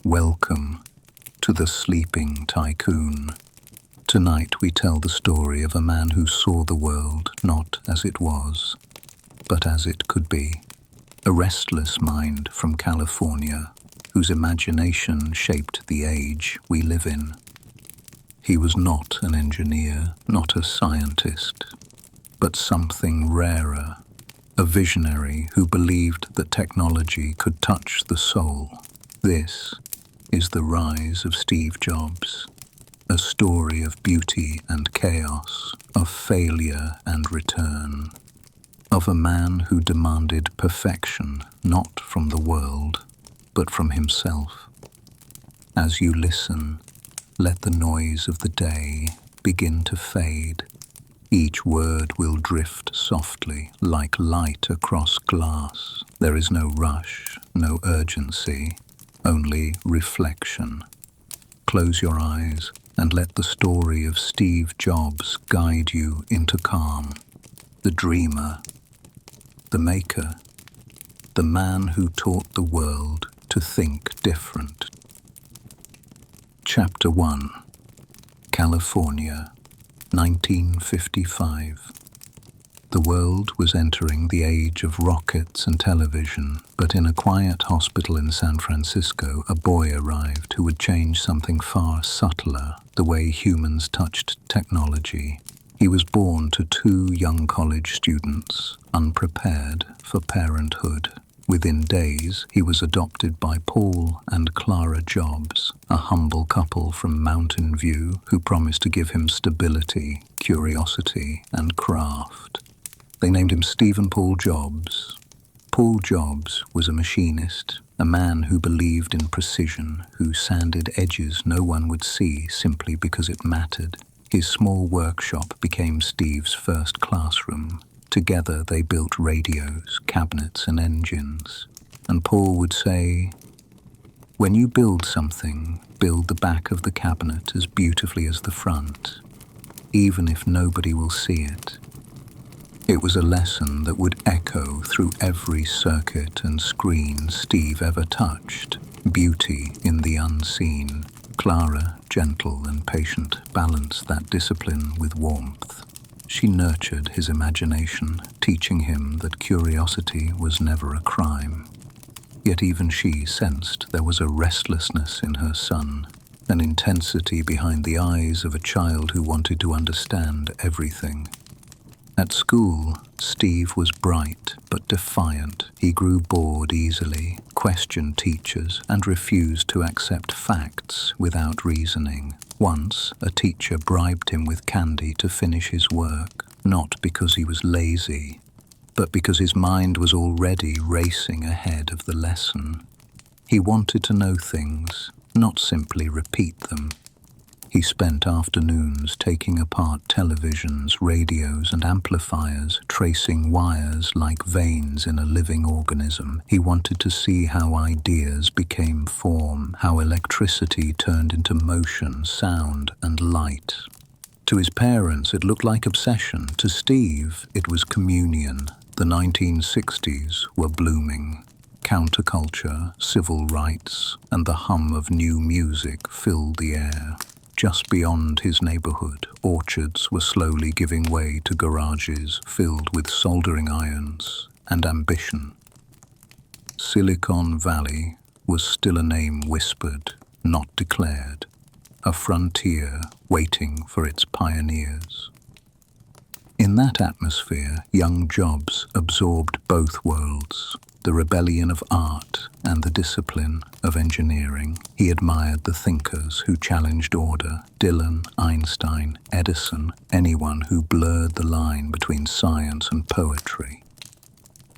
Welcome to the Sleeping Tycoon. Tonight we tell the story of a man who saw the world not as it was, but as it could be. A restless mind from California, whose imagination shaped the age we live in. He was not an engineer, not a scientist, but something rarer, a visionary who believed that technology could touch the soul. This is the rise of Steve Jobs, a story of beauty and chaos, of failure and return, of a man who demanded perfection not from the world, but from himself. As you listen, let the noise of the day begin to fade. Each word will drift softly, like light across glass. There is no rush, no urgency, only reflection. Close your eyes and let the story of Steve Jobs guide you into calm. The dreamer, the maker, the man who taught the world to think different. Chapter 1. California, 1955. The world was entering the age of rockets and television, but in a quiet hospital in San Francisco, a boy arrived who would change something far subtler, the way humans touched technology. He was born to two young college students, unprepared for parenthood. Within days, he was adopted by Paul and Clara Jobs, a humble couple from Mountain View who promised to give him stability, curiosity, and craft. They named him Stephen Paul Jobs. Paul Jobs was a machinist, a man who believed in precision, who sanded edges no one would see simply because it mattered. His small workshop became Steve's first classroom. Together they built radios, cabinets, and engines. And Paul would say, "When you build something, build the back of the cabinet as beautifully as the front, even if nobody will see it." It was a lesson that would echo through every circuit and screen Steve ever touched. Beauty in the unseen. Clara, gentle and patient, balanced that discipline with warmth. She nurtured his imagination, teaching him that curiosity was never a crime. Yet even she sensed there was a restlessness in her son, an intensity behind the eyes of a child who wanted to understand everything. At school, Steve was bright but defiant. He grew bored easily, questioned teachers, and refused to accept facts without reasoning. Once, a teacher bribed him with candy to finish his work, not because he was lazy, but because his mind was already racing ahead of the lesson. He wanted to know things, not simply repeat them. He spent afternoons taking apart televisions, radios, and amplifiers, tracing wires like veins in a living organism. He wanted to see how ideas became form, how electricity turned into motion, sound, and light. To his parents, it looked like obsession. To Steve, it was communion. The 1960s were blooming. Counterculture, civil rights, and the hum of new music filled the air. Just beyond his neighborhood, orchards were slowly giving way to garages filled with soldering irons and ambition. Silicon Valley was still a name whispered, not declared, a frontier waiting for its pioneers. In that atmosphere, young Jobs absorbed both worlds, the rebellion of art and the discipline of engineering. He admired the thinkers who challenged order, Dylan, Einstein, Edison, anyone who blurred the line between science and poetry.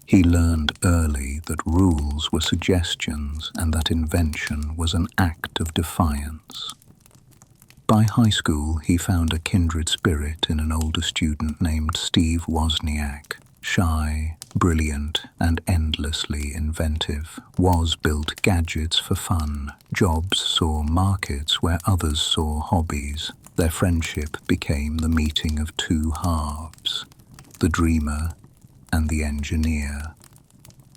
He learned early that rules were suggestions and that invention was an act of defiance. By high school, he found a kindred spirit in an older student named Steve Wozniak. Shy, brilliant, and endlessly inventive, Woz built gadgets for fun. Jobs saw markets where others saw hobbies. Their friendship became the meeting of two halves, the dreamer and the engineer.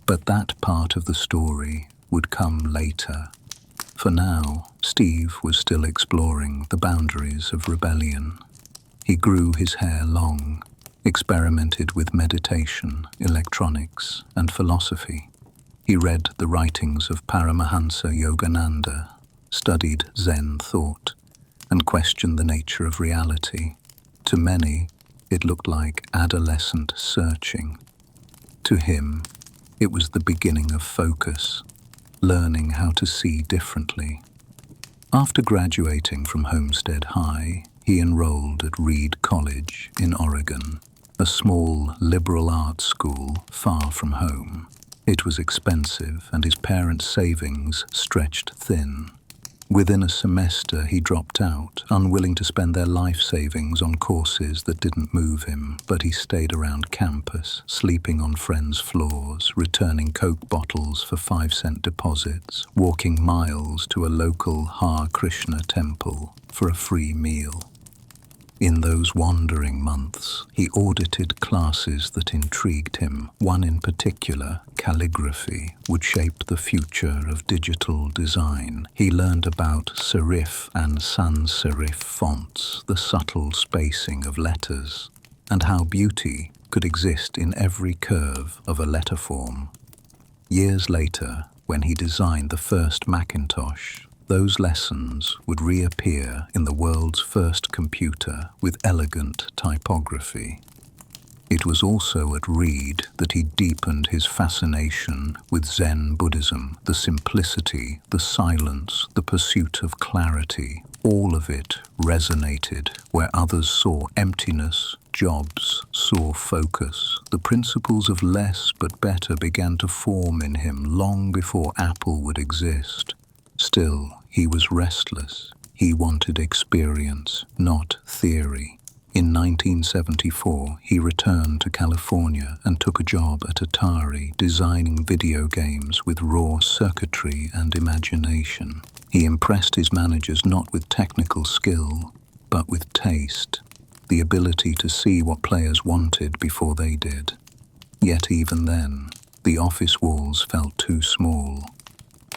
But that part of the story would come later. For now, Steve was still exploring the boundaries of rebellion. He grew his hair long, experimented with meditation, electronics, and philosophy. He read the writings of Paramahansa Yogananda, studied Zen thought, and questioned the nature of reality. To many, it looked like adolescent searching. To him, it was the beginning of focus, learning how to see differently. After graduating from Homestead High, he enrolled at Reed College in Oregon, a small liberal arts school far from home. It was expensive, and his parents' savings stretched thin. Within a semester, he dropped out, unwilling to spend their life savings on courses that didn't move him, but he stayed around campus, sleeping on friends' floors, returning Coke bottles for 5-cent deposits, walking miles to a local Hare Krishna temple for a free meal. In those wandering months, he audited classes that intrigued him. One in particular, calligraphy, would shape the future of digital design. He learned about serif and sans serif fonts, the subtle spacing of letters, and how beauty could exist in every curve of a letter form. Years later, when he designed the first Macintosh, those lessons would reappear in the world's first computer with elegant typography. It was also at Reed that he deepened his fascination with Zen Buddhism, the simplicity, the silence, the pursuit of clarity. All of it resonated where others saw emptiness. Jobs saw focus. The principles of less but better began to form in him long before Apple would exist. Still, he was restless. He wanted experience, not theory. In 1974, he returned to California and took a job at Atari, designing video games with raw circuitry and imagination. He impressed his managers not with technical skill, but with taste, the ability to see what players wanted before they did. Yet even then, the office walls felt too small.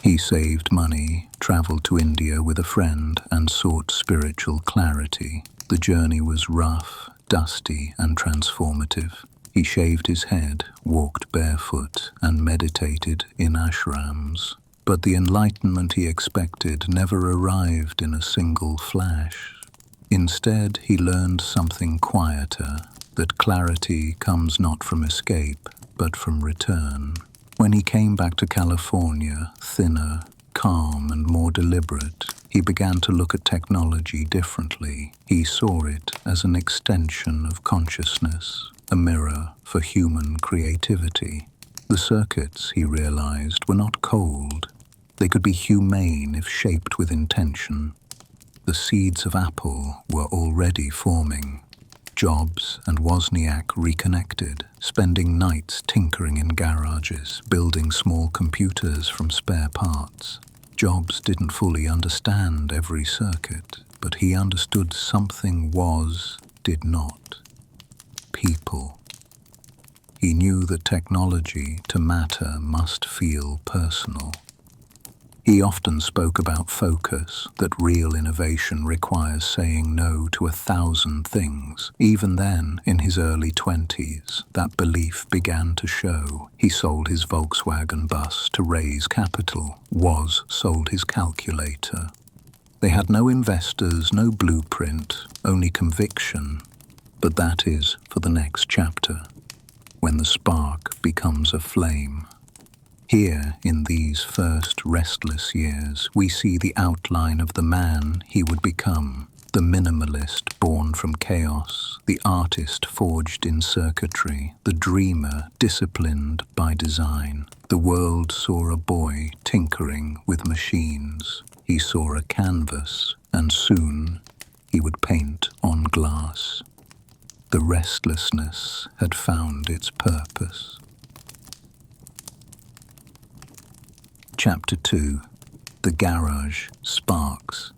He saved money, traveled to India with a friend, and sought spiritual clarity. The journey was rough, dusty, and transformative. He shaved his head, walked barefoot, and meditated in ashrams. But the enlightenment he expected never arrived in a single flash. Instead, he learned something quieter, that clarity comes not from escape, but from return. When he came back to California, thinner, calm, and more deliberate, he began to look at technology differently. He saw it as an extension of consciousness, a mirror for human creativity. The circuits, he realized, were not cold. They could be humane if shaped with intention. The seeds of Apple were already forming. Jobs and Wozniak reconnected, spending nights tinkering in garages, building small computers from spare parts. Jobs didn't fully understand every circuit, but he understood something did not. People. He knew that technology, to matter, must feel personal. He often spoke about focus, that real innovation requires saying no to 1,000 things. Even then, in his early 20s, that belief began to show. He sold his Volkswagen bus to raise capital. Woz sold his calculator. They had no investors, no blueprint, only conviction. But that is for the next chapter, when the spark becomes a flame. Here, in these first restless years, we see the outline of the man he would become, the minimalist born from chaos, the artist forged in circuitry, the dreamer disciplined by design. The world saw a boy tinkering with machines. He saw a canvas, and soon he would paint on glass. The restlessness had found its purpose. Chapter 2. The Garage Sparks.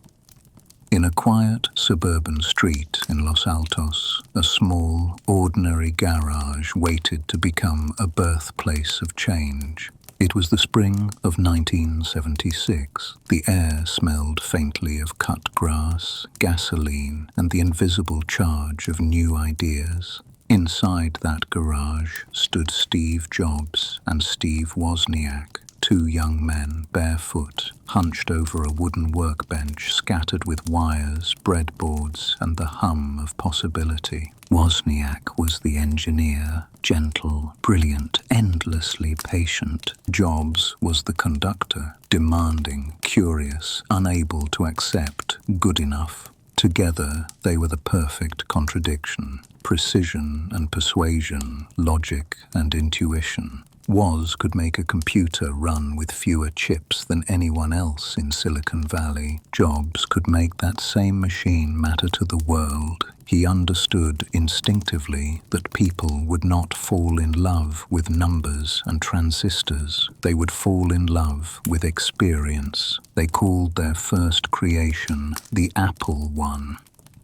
In a quiet suburban street in Los Altos, a small, ordinary garage waited to become a birthplace of change. It was the spring of 1976. The air smelled faintly of cut grass, gasoline, and the invisible charge of new ideas. Inside that garage stood Steve Jobs and Steve Wozniak, two young men, barefoot, hunched over a wooden workbench scattered with wires, breadboards, and the hum of possibility. Wozniak was the engineer, gentle, brilliant, endlessly patient. Jobs was the conductor, demanding, curious, unable to accept, good enough. Together, they were the perfect contradiction, precision and persuasion, logic and intuition. Woz could make a computer run with fewer chips than anyone else in Silicon Valley. Jobs could make that same machine matter to the world. He understood instinctively that people would not fall in love with numbers and transistors. They would fall in love with experience. They called their first creation the Apple One.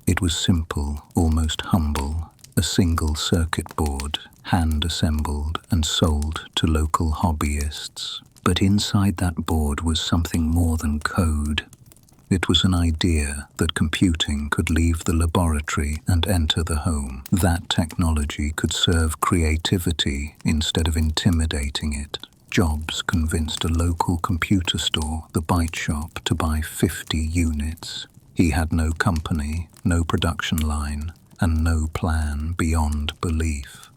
It was simple, almost humble, a single circuit board, hand-assembled and sold to local hobbyists. But inside that board was something more than code. It was an idea that computing could leave the laboratory and enter the home. That technology could serve creativity instead of intimidating it. Jobs convinced a local computer store, the Byte Shop, to buy 50 units. He had no company, no production line, and no plan beyond belief.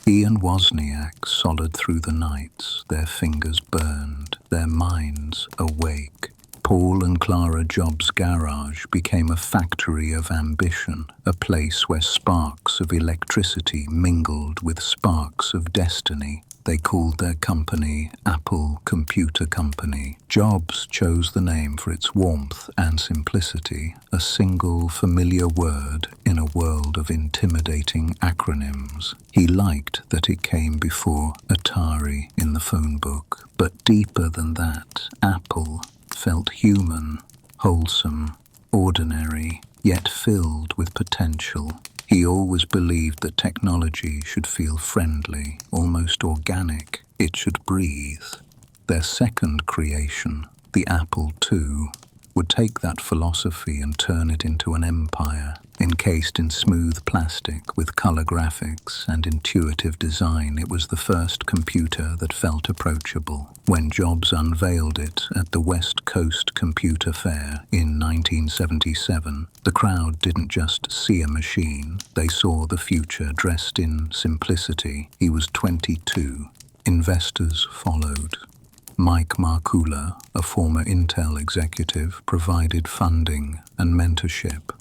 He and Wozniak soldered through the nights, their fingers burned, their minds awake. Paul and Clara Jobs' garage became a factory of ambition, a place where sparks of electricity mingled with sparks of destiny. They called their company Apple Computer Company. Jobs chose the name for its warmth and simplicity, a single familiar word in a world of intimidating acronyms. He liked that it came before Atari in the phone book, but deeper than that, Apple felt human, wholesome, ordinary, yet filled with potential. He always believed that technology should feel friendly, almost organic. It should breathe. Their second creation, the Apple II, would take that philosophy and turn it into an empire, encased in smooth plastic with color graphics and intuitive design. It was the first computer that felt approachable. When Jobs unveiled it at the West Coast Computer Fair in 1977, the crowd didn't just see a machine, they saw the future dressed in simplicity. He was 22. Investors followed. Mike Markula, a former Intel executive, provided funding and mentorship.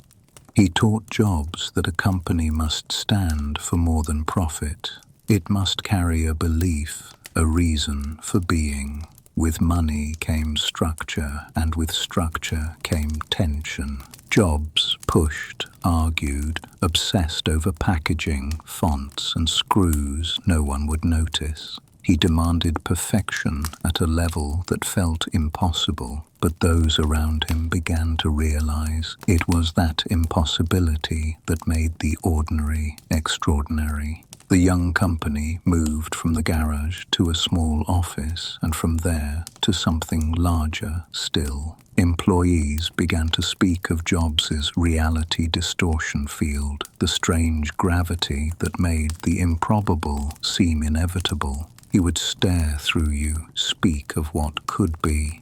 He taught Jobs that a company must stand for more than profit. It must carry a belief, a reason for being. With money came structure, and with structure came tension. Jobs pushed, argued, obsessed over packaging, fonts, and screws no one would notice. He demanded perfection at a level that felt impossible, but those around him began to realize it was that impossibility that made the ordinary extraordinary. The young company moved from the garage to a small office, and from there to something larger still. Employees began to speak of Jobs' reality distortion field, the strange gravity that made the improbable seem inevitable. He would stare through you, speak of what could be,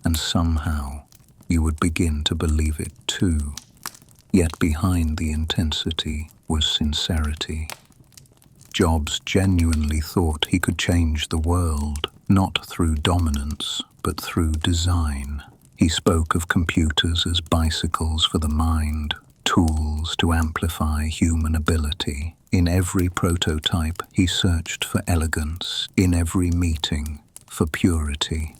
and somehow you would begin to believe it too. Yet behind the intensity was sincerity. Jobs genuinely thought he could change the world, not through dominance, but through design. He spoke of computers as bicycles for the mind, tools to amplify human ability. In every prototype, he searched for elegance. In every meeting, for purity.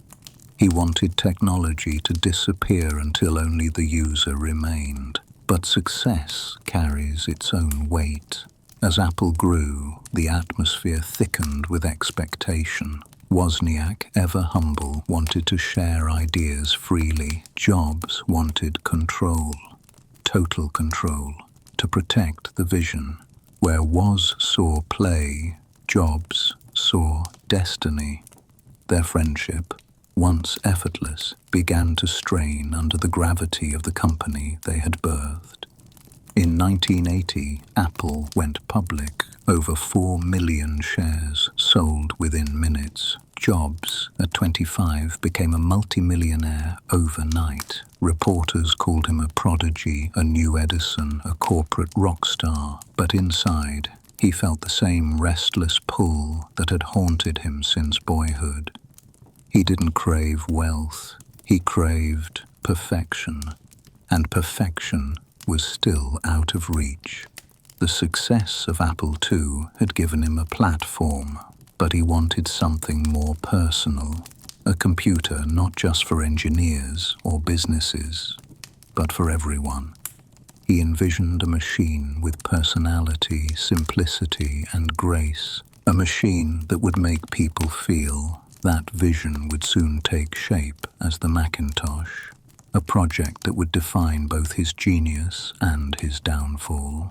He wanted technology to disappear until only the user remained. But success carries its own weight. As Apple grew, the atmosphere thickened with expectation. Wozniak, ever humble, wanted to share ideas freely. Jobs wanted control, total control, to protect the vision. Where Woz saw play, Jobs saw destiny. Their friendship, once effortless, began to strain under the gravity of the company they had birthed. In 1980, Apple went public. Over 4 million shares sold within minutes. Jobs, at 25, became a multimillionaire overnight. Reporters called him a prodigy, a new Edison, a corporate rock star. But inside, he felt the same restless pull that had haunted him since boyhood. He didn't crave wealth, he craved perfection. And perfection was still out of reach. The success of Apple II had given him a platform, but he wanted something more personal. A computer not just for engineers or businesses, but for everyone. He envisioned a machine with personality, simplicity, and grace. A machine that would make people feel. That vision would soon take shape as the Macintosh. A project that would define both his genius and his downfall.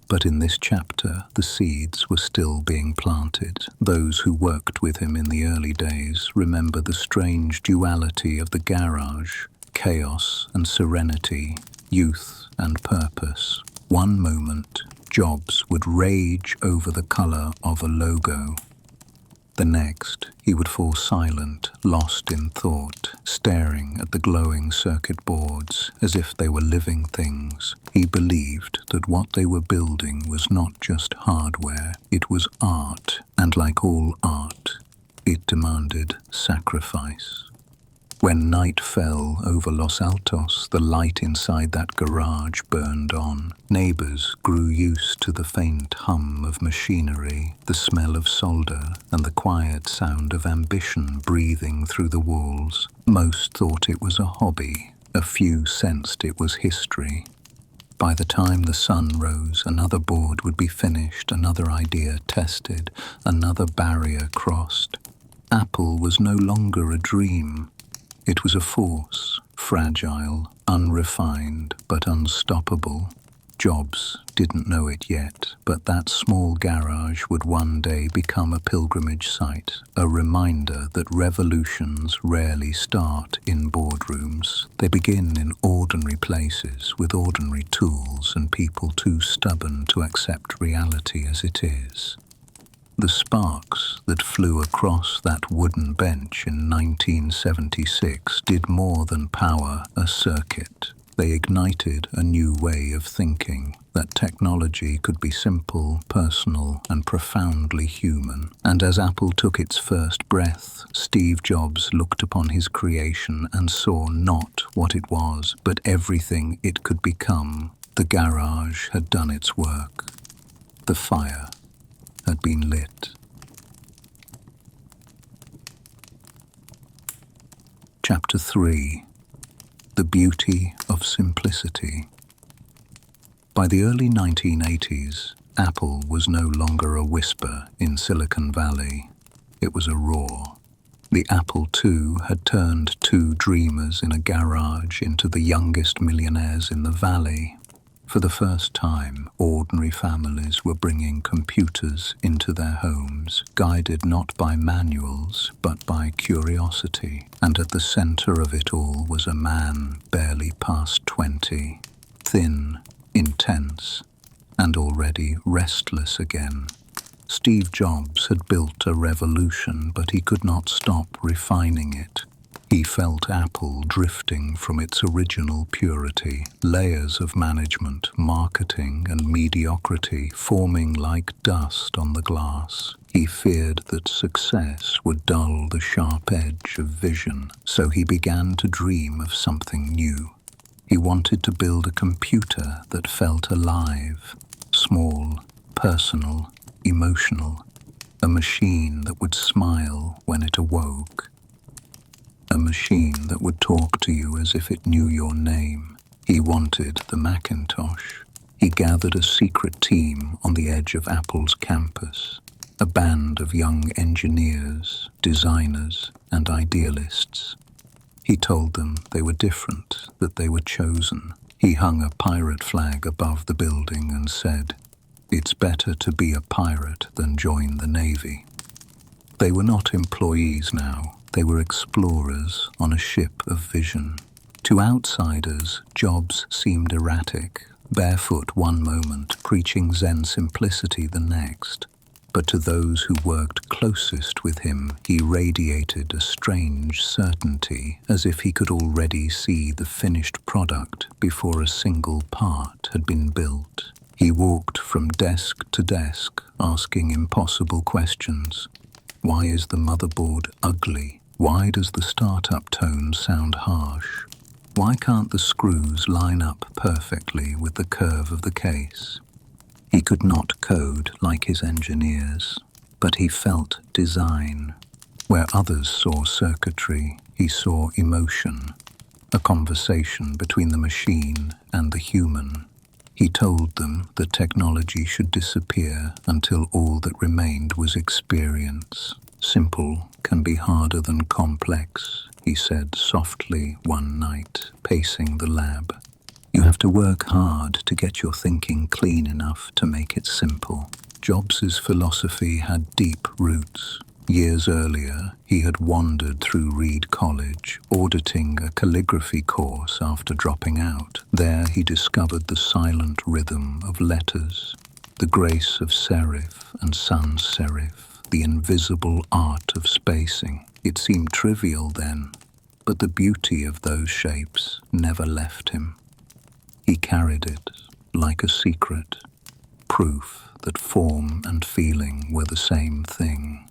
But in this chapter, the seeds were still being planted. Those who worked with him in the early days remember the strange duality of the garage, chaos and serenity, youth and purpose. One moment, Jobs would rage over the color of a logo. The next, he would fall silent, lost in thought, staring at the glowing circuit boards as if they were living things. He believed that what they were building was not just hardware, it was art, and like all art, it demanded sacrifice. When night fell over Los Altos, the light inside that garage burned on. Neighbors grew used to the faint hum of machinery, the smell of solder, and the quiet sound of ambition breathing through the walls. Most thought it was a hobby. A few sensed it was history. By the time the sun rose, another board would be finished, another idea tested, another barrier crossed. Apple was no longer a dream. It was a force, fragile, unrefined, but unstoppable. Jobs didn't know it yet, but that small garage would one day become a pilgrimage site, a reminder that revolutions rarely start in boardrooms. They begin in ordinary places, with ordinary tools and people too stubborn to accept reality as it is. The sparks that flew across that wooden bench in 1976 did more than power a circuit. They ignited a new way of thinking, that technology could be simple, personal, and profoundly human. And as Apple took its first breath, Steve Jobs looked upon his creation and saw not what it was, but everything it could become. The garage had done its work. The fire had been lit. Chapter 3. The Beauty of Simplicity. By the early 1980s, Apple was no longer a whisper in Silicon Valley. It was a roar. The Apple II had turned two dreamers in a garage into the youngest millionaires in the valley. For the first time, ordinary families were bringing computers into their homes, guided not by manuals, but by curiosity. And at the center of it all was a man barely past 20, thin, intense, and already restless again. Steve Jobs had built a revolution, but he could not stop refining it. He felt Apple drifting from its original purity, layers of management, marketing, and mediocrity forming like dust on the glass. He feared that success would dull the sharp edge of vision, so he began to dream of something new. He wanted to build a computer that felt alive, small, personal, emotional, a machine that would smile when it awoke. A machine that would talk to you as if it knew your name. He wanted the Macintosh. He gathered a secret team on the edge of Apple's campus, a band of young engineers, designers, and idealists. He told them they were different, that they were chosen. He hung a pirate flag above the building and said, "It's better to be a pirate than join the Navy." They were not employees now, they were explorers on a ship of vision. To outsiders, Jobs seemed erratic, barefoot one moment, preaching Zen simplicity the next. But to those who worked closest with him, he radiated a strange certainty, as if he could already see the finished product before a single part had been built. He walked from desk to desk, asking impossible questions. Why is the motherboard ugly? Why does the startup tone sound harsh? Why can't the screws line up perfectly with the curve of the case? He could not code like his engineers, but he felt design. Where others saw circuitry, he saw emotion, a conversation between the machine and the human. He told them that technology should disappear until all that remained was experience. Simple can be harder than complex, he said softly one night, pacing the lab. You have to work hard to get your thinking clean enough to make it simple. Jobs's philosophy had deep roots. Years earlier, he had wandered through Reed College, auditing a calligraphy course after dropping out. There he discovered the silent rhythm of letters, the grace of serif and sans serif, the invisible art of spacing. It seemed trivial then, but the beauty of those shapes never left him. He carried it like a secret, proof that form and feeling were the same thing.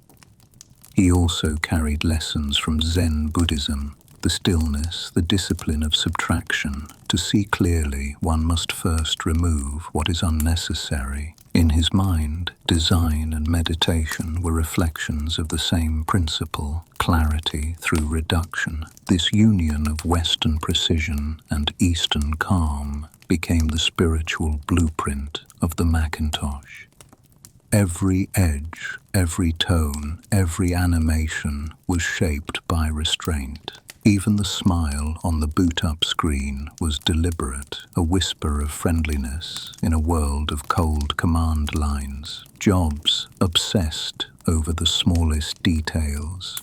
He also carried lessons from Zen Buddhism, the stillness, the discipline of subtraction. To see clearly, one must first remove what is unnecessary. In his mind, design and meditation were reflections of the same principle, clarity through reduction. This union of Western precision and Eastern calm became the spiritual blueprint of the Macintosh. Every edge, every tone, every animation was shaped by restraint. Even the smile on the boot-up screen was deliberate, a whisper of friendliness in a world of cold command lines. Jobs obsessed over the smallest details.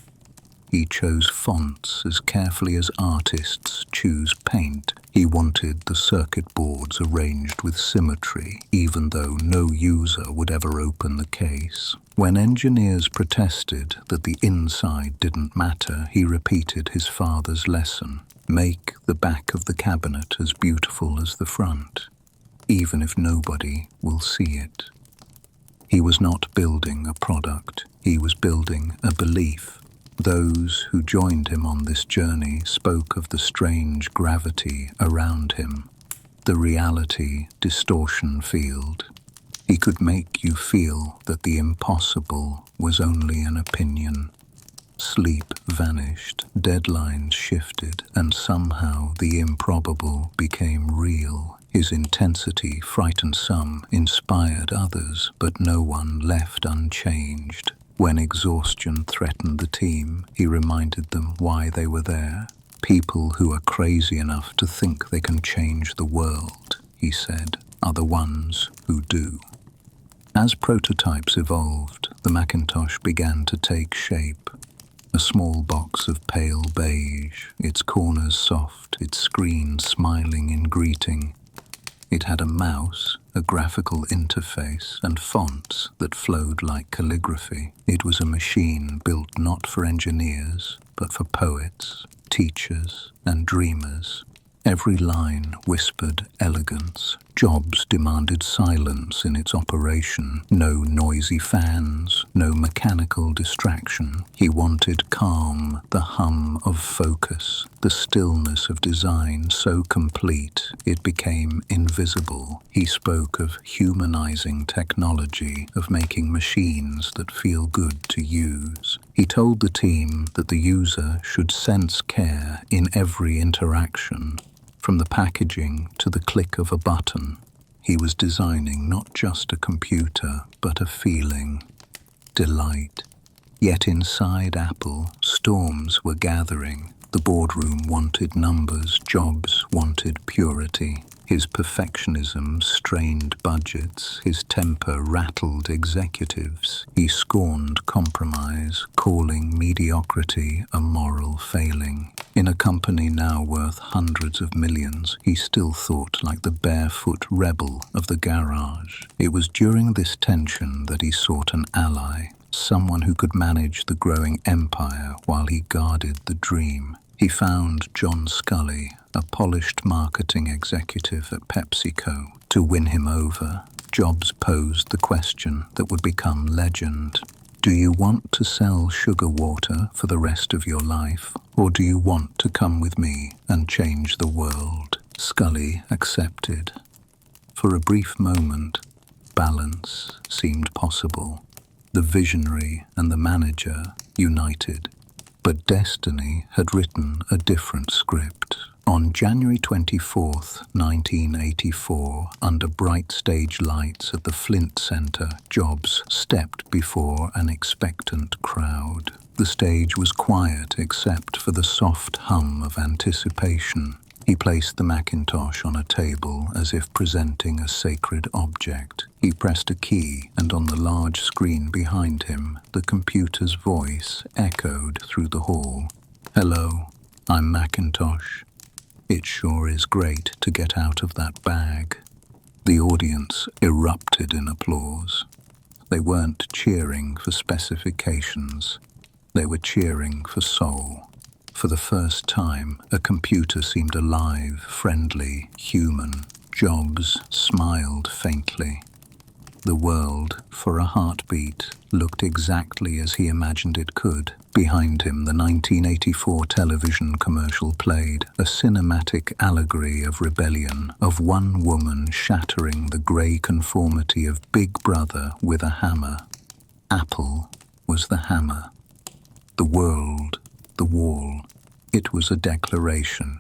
He chose fonts as carefully as artists choose paint. He wanted the circuit boards arranged with symmetry, even though no user would ever open the case. When engineers protested that the inside didn't matter, he repeated his father's lesson: make the back of the cabinet as beautiful as the front, even if nobody will see it. He was not building a product, he was building a belief. Those who joined him on this journey spoke of the strange gravity around him, the reality distortion field. He could make you feel that the impossible was only an opinion. Sleep vanished, deadlines shifted, and somehow the improbable became real. His intensity frightened some, inspired others, but no one left unchanged. When exhaustion threatened the team, he reminded them why they were there. People who are crazy enough to think they can change the world, he said, are the ones who do. As prototypes evolved, the Macintosh began to take shape. A small box of pale beige, its corners soft, its screen smiling in greeting. It had a mouse, a graphical interface, and fonts that flowed like calligraphy. It was a machine built not for engineers, but for poets, teachers, and dreamers. Every line whispered elegance. Jobs demanded silence in its operation. No noisy fans, no mechanical distraction. He wanted calm, the hum of focus, the stillness of design so complete it became invisible. He spoke of humanizing technology, of making machines that feel good to use. He told the team that the user should sense care in every interaction. From the packaging to the click of a button, he was designing not just a computer, but a feeling, delight. Yet inside Apple, storms were gathering. The boardroom wanted numbers, Jobs wanted purity. His perfectionism strained budgets, his temper rattled executives. He scorned compromise, calling mediocrity a moral failing. In a company now worth hundreds of millions, he still thought like the barefoot rebel of the garage. It was during this tension that he sought an ally, someone who could manage the growing empire while he guarded the dream. He found John Scully, a polished marketing executive at PepsiCo. To win him over, Jobs posed the question that would become legend. Do you want to sell sugar water for the rest of your life, or do you want to come with me and change the world? Scully accepted. For a brief moment, balance seemed possible. The visionary and the manager united. But destiny had written a different script. On January 24th, 1984, under bright stage lights at the Flint Center, Jobs stepped before an expectant crowd. The stage was quiet except for the soft hum of anticipation. He placed the Macintosh on a table as if presenting a sacred object. He pressed a key, and on the large screen behind him, the computer's voice echoed through the hall. "Hello, I'm Macintosh. It sure is great to get out of that bag." The audience erupted in applause. They weren't cheering for specifications. They were cheering for soul. For the first time, a computer seemed alive, friendly, human. Jobs smiled faintly. The world, for a heartbeat, looked exactly as he imagined it could. Behind him, the 1984 television commercial played, a cinematic allegory of rebellion, of one woman shattering the grey conformity of Big Brother with a hammer. Apple was the hammer. The world, the wall. It was a declaration.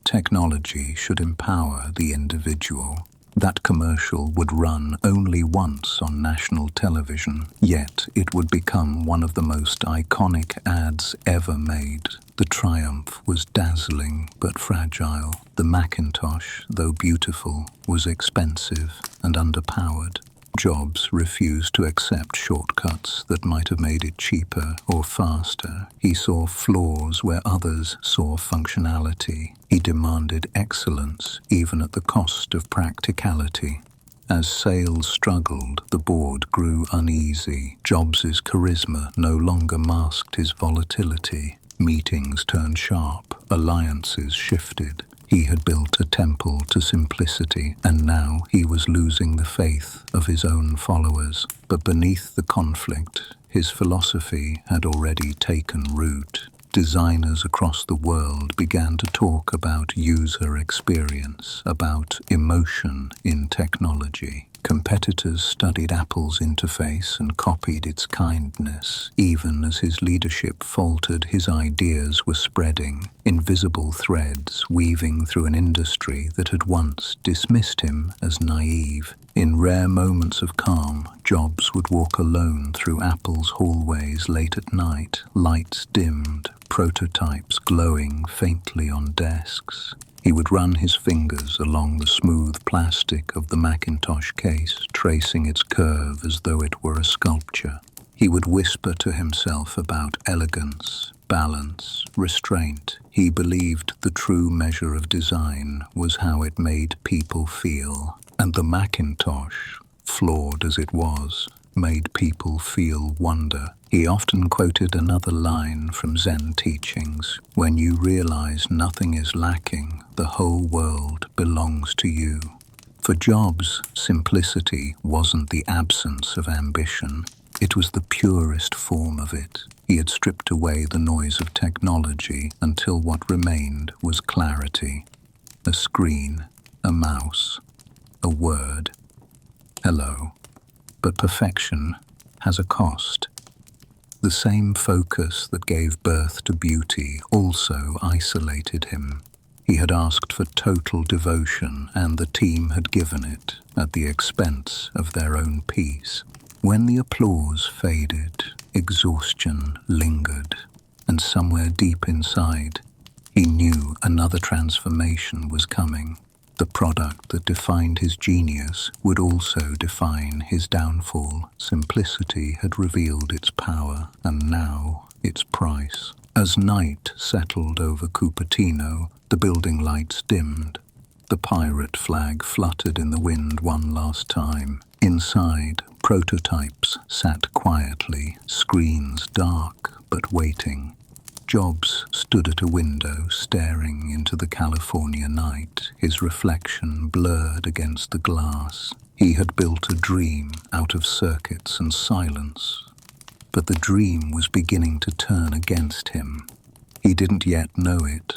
Technology should empower the individual. That commercial would run only once on national television, yet it would become one of the most iconic ads ever made. The triumph was dazzling but fragile. The Macintosh, though beautiful, was expensive and underpowered. Jobs refused to accept shortcuts that might have made it cheaper or faster. He saw flaws where others saw functionality. He demanded excellence, even at the cost of practicality. As sales struggled, the board grew uneasy. Jobs's charisma no longer masked his volatility. Meetings turned sharp, alliances shifted. He had built a temple to simplicity, and now he was losing the faith of his own followers. But beneath the conflict, his philosophy had already taken root. Designers across the world began to talk about user experience, about emotion in technology. Competitors studied Apple's interface and copied its kindness. Even as his leadership faltered, his ideas were spreading, invisible threads weaving through an industry that had once dismissed him as naive. In rare moments of calm, Jobs would walk alone through Apple's hallways late at night, lights dimmed, prototypes glowing faintly on desks. He would run his fingers along the smooth plastic of the Macintosh case, tracing its curve as though it were a sculpture. He would whisper to himself about elegance, balance, restraint. He believed the true measure of design was how it made people feel. And the Macintosh, flawed as it was, made people feel wonder. He often quoted another line from Zen teachings: "When you realize nothing is lacking, the whole world belongs to you." For Jobs, simplicity wasn't the absence of ambition. It was the purest form of it. He had stripped away the noise of technology until what remained was clarity. A screen, a mouse, a word. Hello. But perfection has a cost. The same focus that gave birth to beauty also isolated him. He had asked for total devotion, and the team had given it at the expense of their own peace. When the applause faded, exhaustion lingered, and somewhere deep inside, he knew another transformation was coming. The product that defined his genius would also define his downfall. Simplicity had revealed its power, and now its price. As night settled over Cupertino, the building lights dimmed. The pirate flag fluttered in the wind one last time. Inside, prototypes sat quietly, screens dark but waiting. Jobs stood at a window, staring into the California night, his reflection blurred against the glass. He had built a dream out of circuits and silence, but the dream was beginning to turn against him. He didn't yet know it,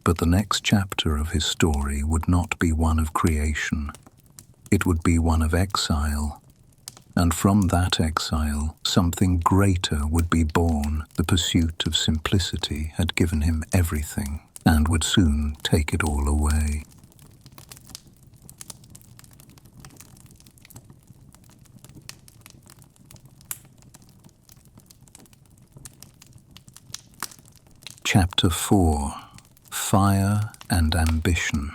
but the next chapter of his story would not be one of creation. It would be one of exile. And from that exile, something greater would be born. The pursuit of simplicity had given him everything, and would soon take it all away. Chapter 4: Fire and Ambition.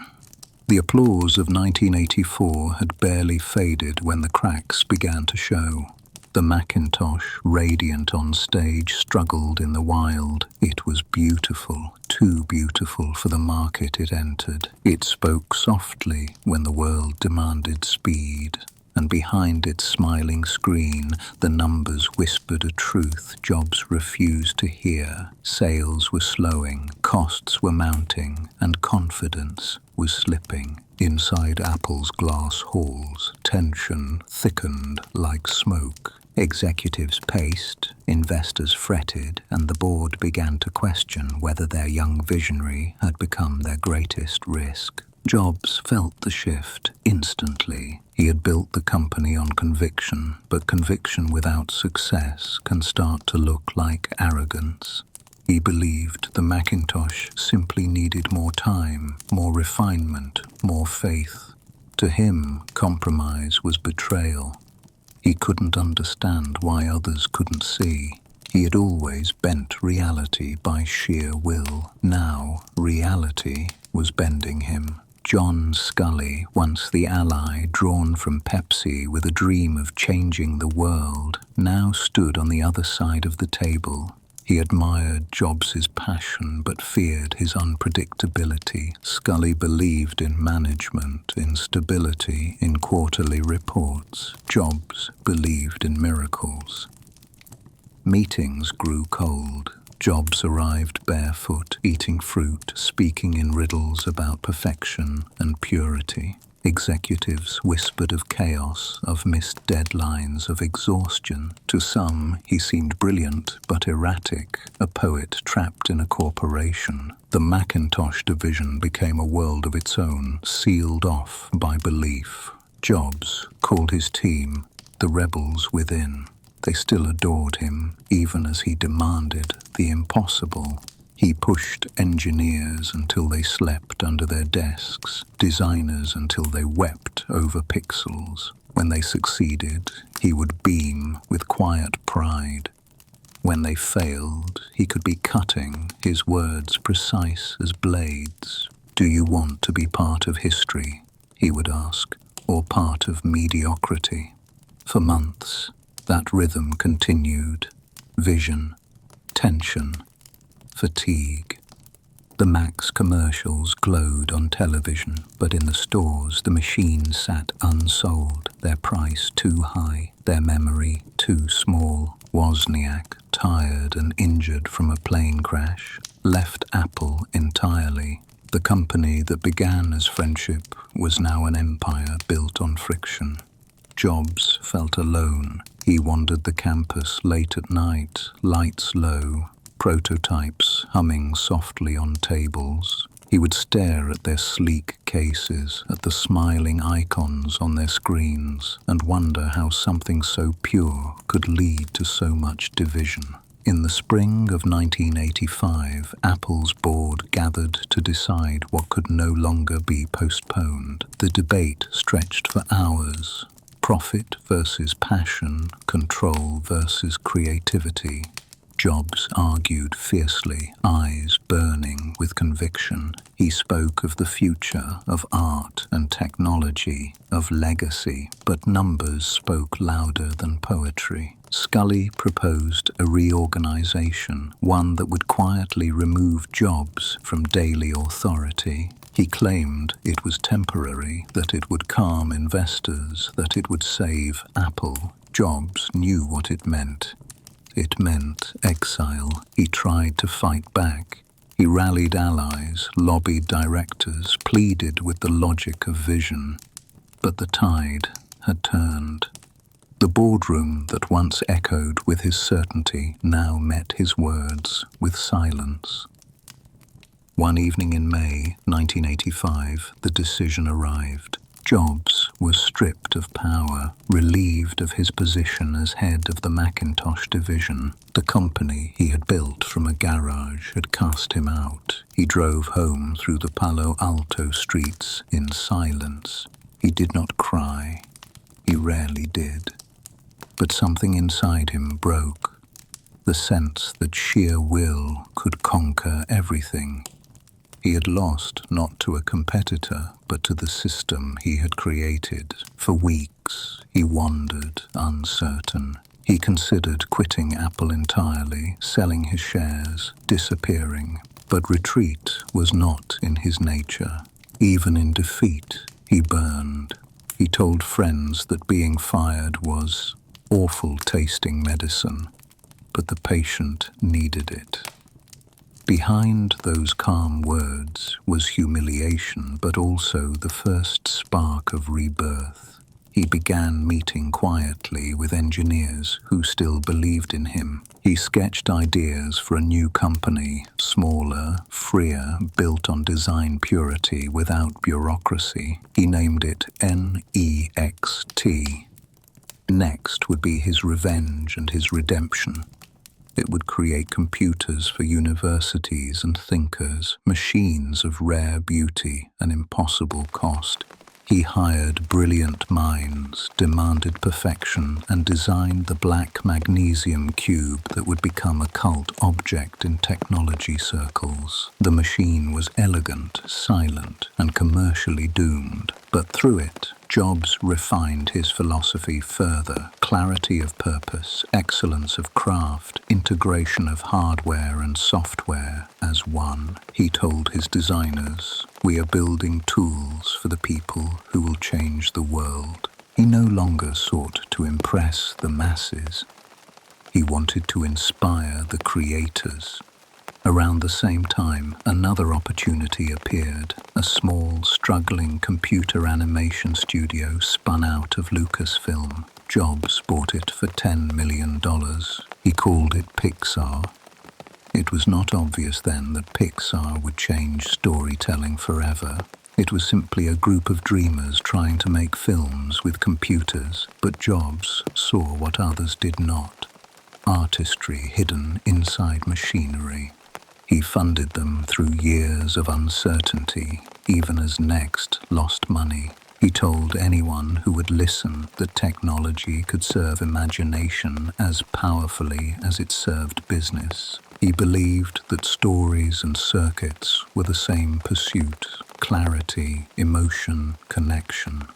The applause of 1984 had barely faded when the cracks began to show. The Macintosh, radiant on stage, struggled in the wild. It was beautiful, too beautiful for the market it entered. It spoke softly when the world demanded speed, and behind its smiling screen, the numbers whispered a truth Jobs refused to hear. Sales were slowing, costs were mounting, and confidence was slipping. Inside Apple's glass halls, tension thickened like smoke. Executives paced, investors fretted, and the board began to question whether their young visionary had become their greatest risk. Jobs felt the shift instantly. He had built the company on conviction, but conviction without success can start to look like arrogance. He believed the Macintosh simply needed more time, more refinement, more faith. To him, compromise was betrayal. He couldn't understand why others couldn't see. He had always bent reality by sheer will. Now, reality was bending him. John Scully, once the ally drawn from Pepsi with a dream of changing the world, now stood on the other side of the table. He admired Jobs' passion but feared his unpredictability. Scully believed in management, in stability, in quarterly reports. Jobs believed in miracles. Meetings grew cold. Jobs arrived barefoot, eating fruit, speaking in riddles about perfection and purity. Executives whispered of chaos, of missed deadlines, of exhaustion. To some, he seemed brilliant but erratic, a poet trapped in a corporation. The Macintosh division became a world of its own, sealed off by belief. Jobs called his team the rebels within. They still adored him, even as he demanded the impossible. He pushed engineers until they slept under their desks, designers until they wept over pixels. When they succeeded, he would beam with quiet pride. When they failed, he could be cutting, his words precise as blades. "Do you want to be part of history?" he would ask, "or part of mediocrity?" For months, that rhythm continued. Vision, tension, fatigue. The Max commercials glowed on television, but in the stores the machines sat unsold, their price too high, their memory too small. Wozniak, tired and injured from a plane crash, left Apple entirely. The company that began as friendship was now an empire built on friction. Jobs felt alone. He wandered the campus late at night, lights low, prototypes humming softly on tables. He would stare at their sleek cases, at the smiling icons on their screens, and wonder how something so pure could lead to so much division. In the spring of 1985, Apple's board gathered to decide what could no longer be postponed. The debate stretched for hours. Profit versus passion, control versus creativity. Jobs argued fiercely, eyes burning with conviction. He spoke of the future, of art and technology, of legacy, but numbers spoke louder than poetry. Scully proposed a reorganization, one that would quietly remove Jobs from daily authority. He claimed it was temporary, that it would calm investors, that it would save Apple. Jobs knew what it meant. It meant exile. He tried to fight back. He rallied allies, lobbied directors, pleaded with the logic of vision. But the tide had turned. The boardroom that once echoed with his certainty now met his words with silence. One evening in May 1985, the decision arrived. Jobs was stripped of power, relieved of his position as head of the Macintosh division. The company he had built from a garage had cast him out. He drove home through the Palo Alto streets in silence. He did not cry. He rarely did. But something inside him broke. The sense that sheer will could conquer everything. He had lost not to a competitor, but to the system he had created. For weeks, he wandered, uncertain. He considered quitting Apple entirely, selling his shares, disappearing. But retreat was not in his nature. Even in defeat, he burned. He told friends that being fired was awful-tasting medicine, but the patient needed it. Behind those calm words was humiliation, but also the first spark of rebirth. He began meeting quietly with engineers who still believed in him. He sketched ideas for a new company, smaller, freer, built on design purity without bureaucracy. He named it NEXT. Next would be his revenge and his redemption. It would create computers for universities and thinkers, machines of rare beauty and impossible cost. He hired brilliant minds, demanded perfection, and designed the black magnesium cube that would become a cult object in technology circles. The machine was elegant, silent, and commercially doomed, but through it, Jobs refined his philosophy further: clarity of purpose, excellence of craft, integration of hardware and software as one. He told his designers, "We are building tools for the people who will change the world." He no longer sought to impress the masses. He wanted to inspire the creators. Around the same time, another opportunity appeared. A small, struggling computer animation studio spun out of Lucasfilm. Jobs bought it for $10 million. He called it Pixar. It was not obvious then that Pixar would change storytelling forever. It was simply a group of dreamers trying to make films with computers, but Jobs saw what others did not: artistry hidden inside machinery. He funded them through years of uncertainty, even as Next lost money. He told anyone who would listen that technology could serve imagination as powerfully as it served business. He believed that stories and circuits were the same pursuit: clarity, emotion, connection.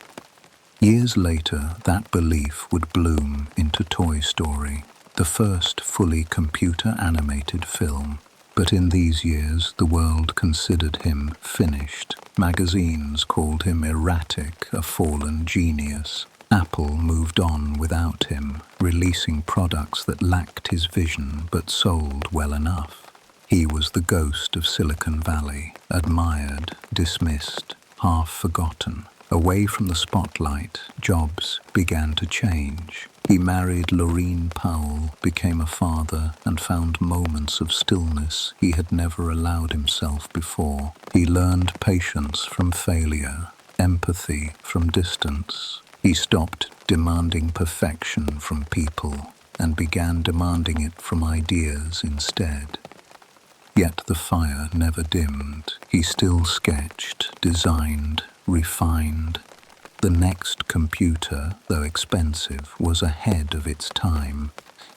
Years later, that belief would bloom into Toy Story, the first fully computer-animated film. But in these years, the world considered him finished. Magazines called him erratic, a fallen genius. Apple moved on without him, releasing products that lacked his vision but sold well enough. He was the ghost of Silicon Valley, admired, dismissed, half forgotten. Away from the spotlight, Jobs began to change. He married Laureen Powell, became a father, and found moments of stillness he had never allowed himself before. He learned patience from failure, empathy from distance. He stopped demanding perfection from people and began demanding it from ideas instead. Yet the fire never dimmed. He still sketched, designed, refined. The next computer, though expensive, was ahead of its time.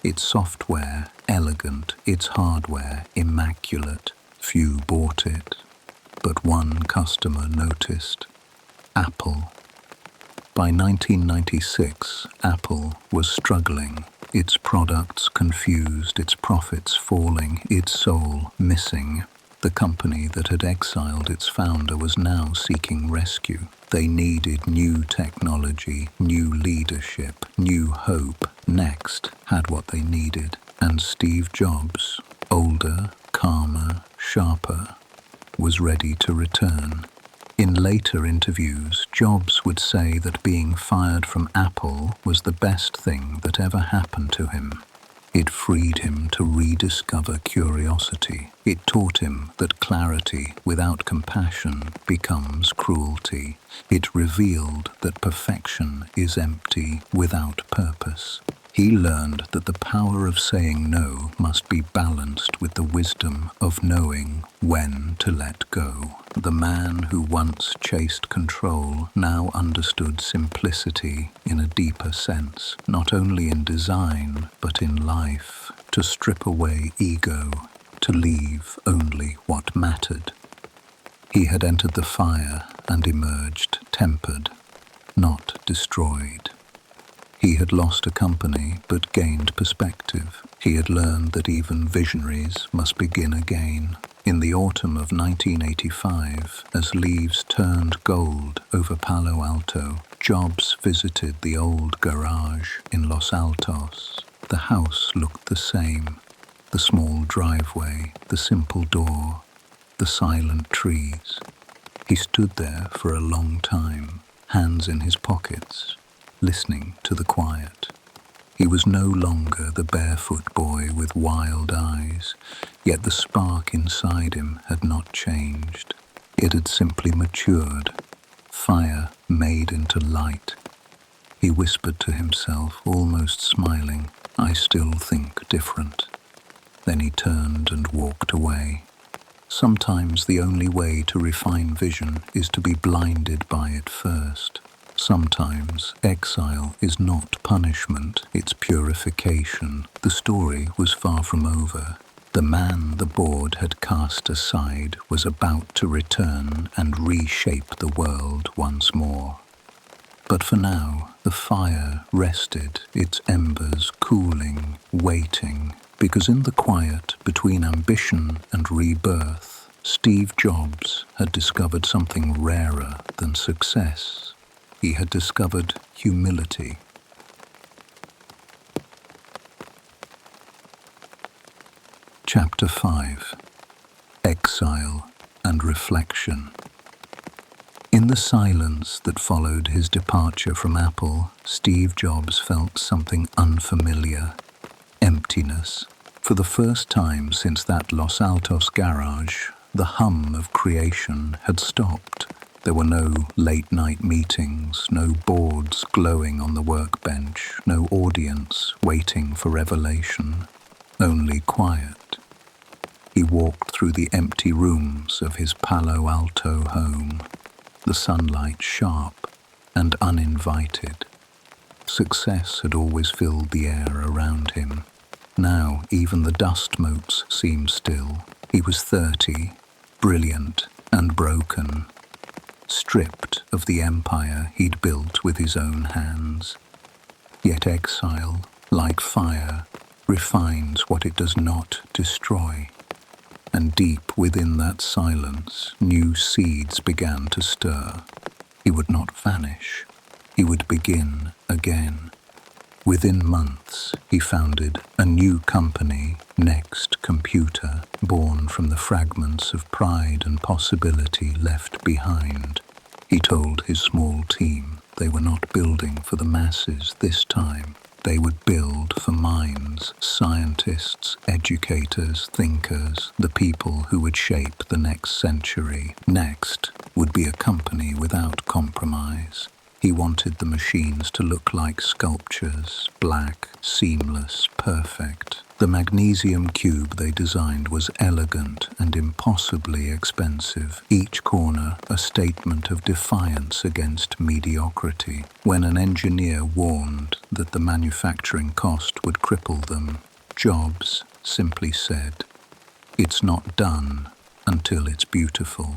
its software elegant, its hardware immaculate. Few bought it, but one customer noticed: Apple. By 1996, Apple was struggling, its products confused, its profits falling, its soul missing. The company that had exiled its founder was now seeking rescue. They needed new technology, new leadership, new hope. Next had what they needed, and Steve Jobs, older, calmer, sharper, was ready to return. In later interviews, Jobs would say that being fired from Apple was the best thing that ever happened to him. It freed him to rediscover curiosity. It taught him that clarity without compassion becomes cruelty. It revealed that perfection is empty without purpose. He learned that the power of saying no must be balanced with the wisdom of knowing when to let go. The man who once chased control now understood simplicity in a deeper sense, not only in design but in life. To strip away ego, to leave only what mattered. He had entered the fire and emerged tempered, not destroyed. He had lost a company but gained perspective. He had learned that even visionaries must begin again. In the autumn of 1985, as leaves turned gold over Palo Alto, Jobs visited the old garage in Los Altos. The house looked the same. The small driveway, the simple door, the silent trees. He stood there for a long time, hands in his pockets, listening to the quiet. He was no longer the barefoot boy with wild eyes, yet the spark inside him had not changed. It had simply matured, fire made into light. He whispered to himself, almost smiling, "I still think different." Then he turned and walked away. Sometimes the only way to refine vision is to be blinded by it first. Sometimes exile is not punishment, it's purification. The story was far from over. The man the board had cast aside was about to return and reshape the world once more. But for now, the fire rested, its embers cooling, waiting, because in the quiet between ambition and rebirth, Steve Jobs had discovered something rarer than success. He had discovered humility. Chapter 5: Exile and Reflection. In the silence that followed his departure from Apple, Steve Jobs felt something unfamiliar: emptiness. For the first time since that Los Altos garage, the hum of creation had stopped. There were no late-night meetings, no boards glowing on the workbench, no audience waiting for revelation, only quiet. He walked through the empty rooms of his Palo Alto home, the sunlight sharp and uninvited. Success had always filled the air around him. Now even the dust motes seemed still. He was 30, brilliant and broken, stripped of the empire he'd built with his own hands. Yet exile, like fire, refines what it does not destroy. And deep within that silence, new seeds began to stir. He would not vanish. He would begin again. Within months, he founded a new company, Next Computer, born from the fragments of pride and possibility left behind. He told his small team they were not building for the masses this time. They would build for minds, scientists, educators, thinkers, the people who would shape the next century. Next would be a company without compromise. He wanted the machines to look like sculptures, black, seamless, perfect. The magnesium cube they designed was elegant and impossibly expensive, each corner a statement of defiance against mediocrity. When an engineer warned that the manufacturing cost would cripple them, Jobs simply said, "It's not done until it's beautiful."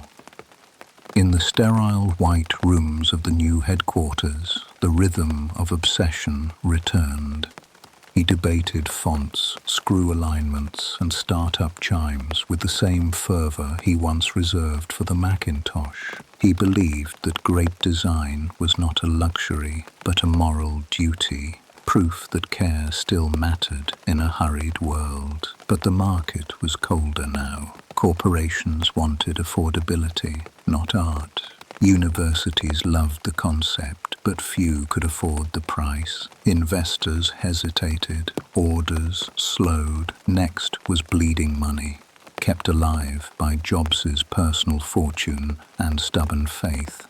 In the sterile white rooms of the new headquarters, the rhythm of obsession returned. He debated fonts, screw alignments, and start-up chimes with the same fervor he once reserved for the Macintosh. He believed that great design was not a luxury, but a moral duty, proof that care still mattered in a hurried world. But the market was colder now. Corporations wanted affordability, not art. Universities loved the concept, but few could afford the price. Investors hesitated, orders slowed. Next was bleeding money, kept alive by Jobs's personal fortune and stubborn faith.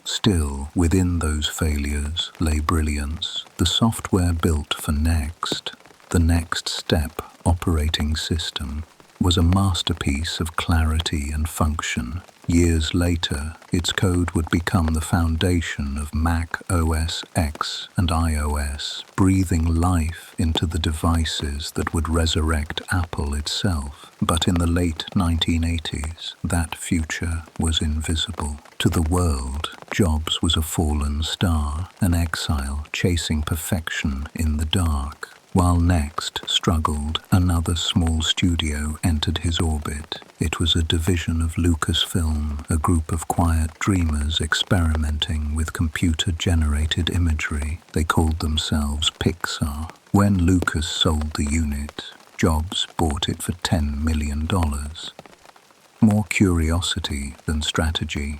Still, within those failures lay brilliance, the software built for Next. The Next Step operating system was a masterpiece of clarity and function. Years later, its code would become the foundation of Mac OS X and iOS, breathing life into the devices that would resurrect Apple itself. But in the late 1980s, that future was invisible. To the world, Jobs was a fallen star, an exile chasing perfection in the dark. While Next struggled, another small studio entered his orbit. It was a division of Lucasfilm, a group of quiet dreamers experimenting with computer-generated imagery. They called themselves Pixar. When Lucas sold the unit, Jobs bought it for $10 million. More curiosity than strategy.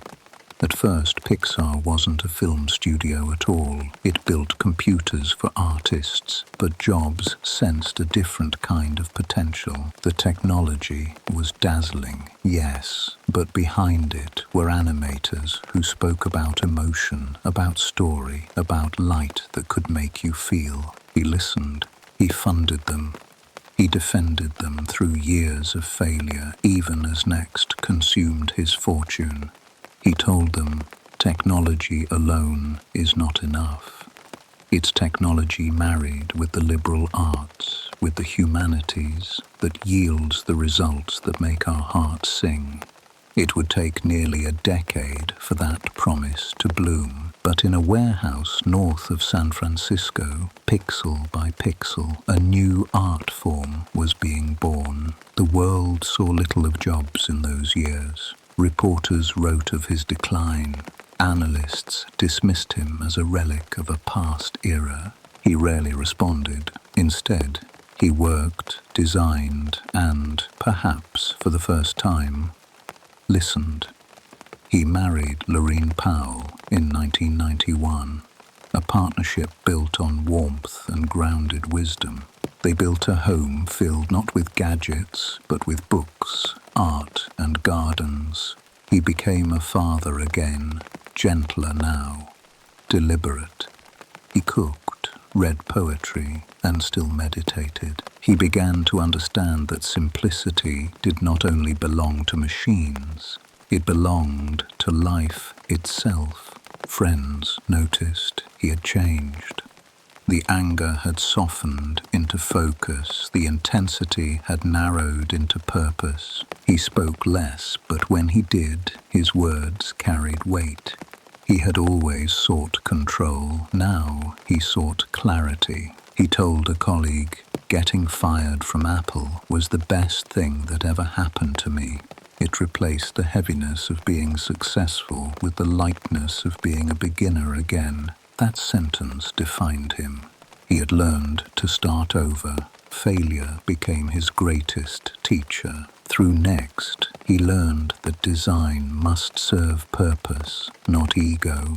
At first, Pixar wasn't a film studio at all. It built computers for artists, but Jobs sensed a different kind of potential. The technology was dazzling, yes, but behind it were animators who spoke about emotion, about story, about light that could make you feel. He listened. He funded them. He defended them through years of failure, even as Next consumed his fortune. He told them, technology alone is not enough. It's technology married with the liberal arts, with the humanities, that yields the results that make our hearts sing. It would take nearly a decade for that promise to bloom. But in a warehouse north of San Francisco, pixel by pixel, a new art form was being born. The world saw little of Jobs in those years. Reporters wrote of his decline. Analysts dismissed him as a relic of a past era. He rarely responded. Instead, he worked, designed, and, perhaps for the first time, listened. He married Lorene Powell in 1991, a partnership built on warmth and grounded wisdom. They built a home filled not with gadgets, but with books, art, and gardens. He became a father again, gentler now, deliberate. He cooked, read poetry, and still meditated. He began to understand that simplicity did not only belong to machines, it belonged to life itself. Friends noticed he had changed. The anger had softened into focus, the intensity had narrowed into purpose. He spoke less, but when he did, his words carried weight. He had always sought control, now he sought clarity. He told a colleague, "Getting fired from Apple was the best thing that ever happened to me. It replaced the heaviness of being successful with the lightness of being a beginner again." That sentence defined him. He had learned to start over. Failure became his greatest teacher. Through Next, he learned that design must serve purpose, not ego.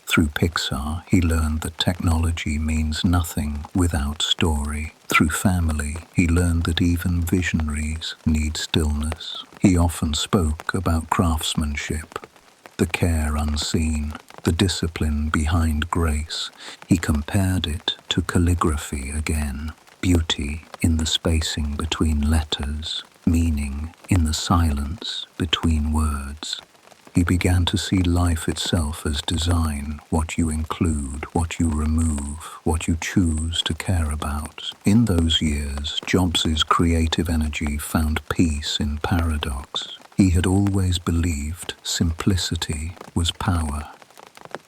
Through Pixar, he learned that technology means nothing without story. Through family, he learned that even visionaries need stillness. He often spoke about craftsmanship, the care unseen, the discipline behind grace. He compared it to calligraphy again, beauty in the spacing between letters, meaning in the silence between words. He began to see life itself as design, what you include, what you remove, what you choose to care about. In those years, Jobs's creative energy found peace in paradox. He had always believed simplicity was power.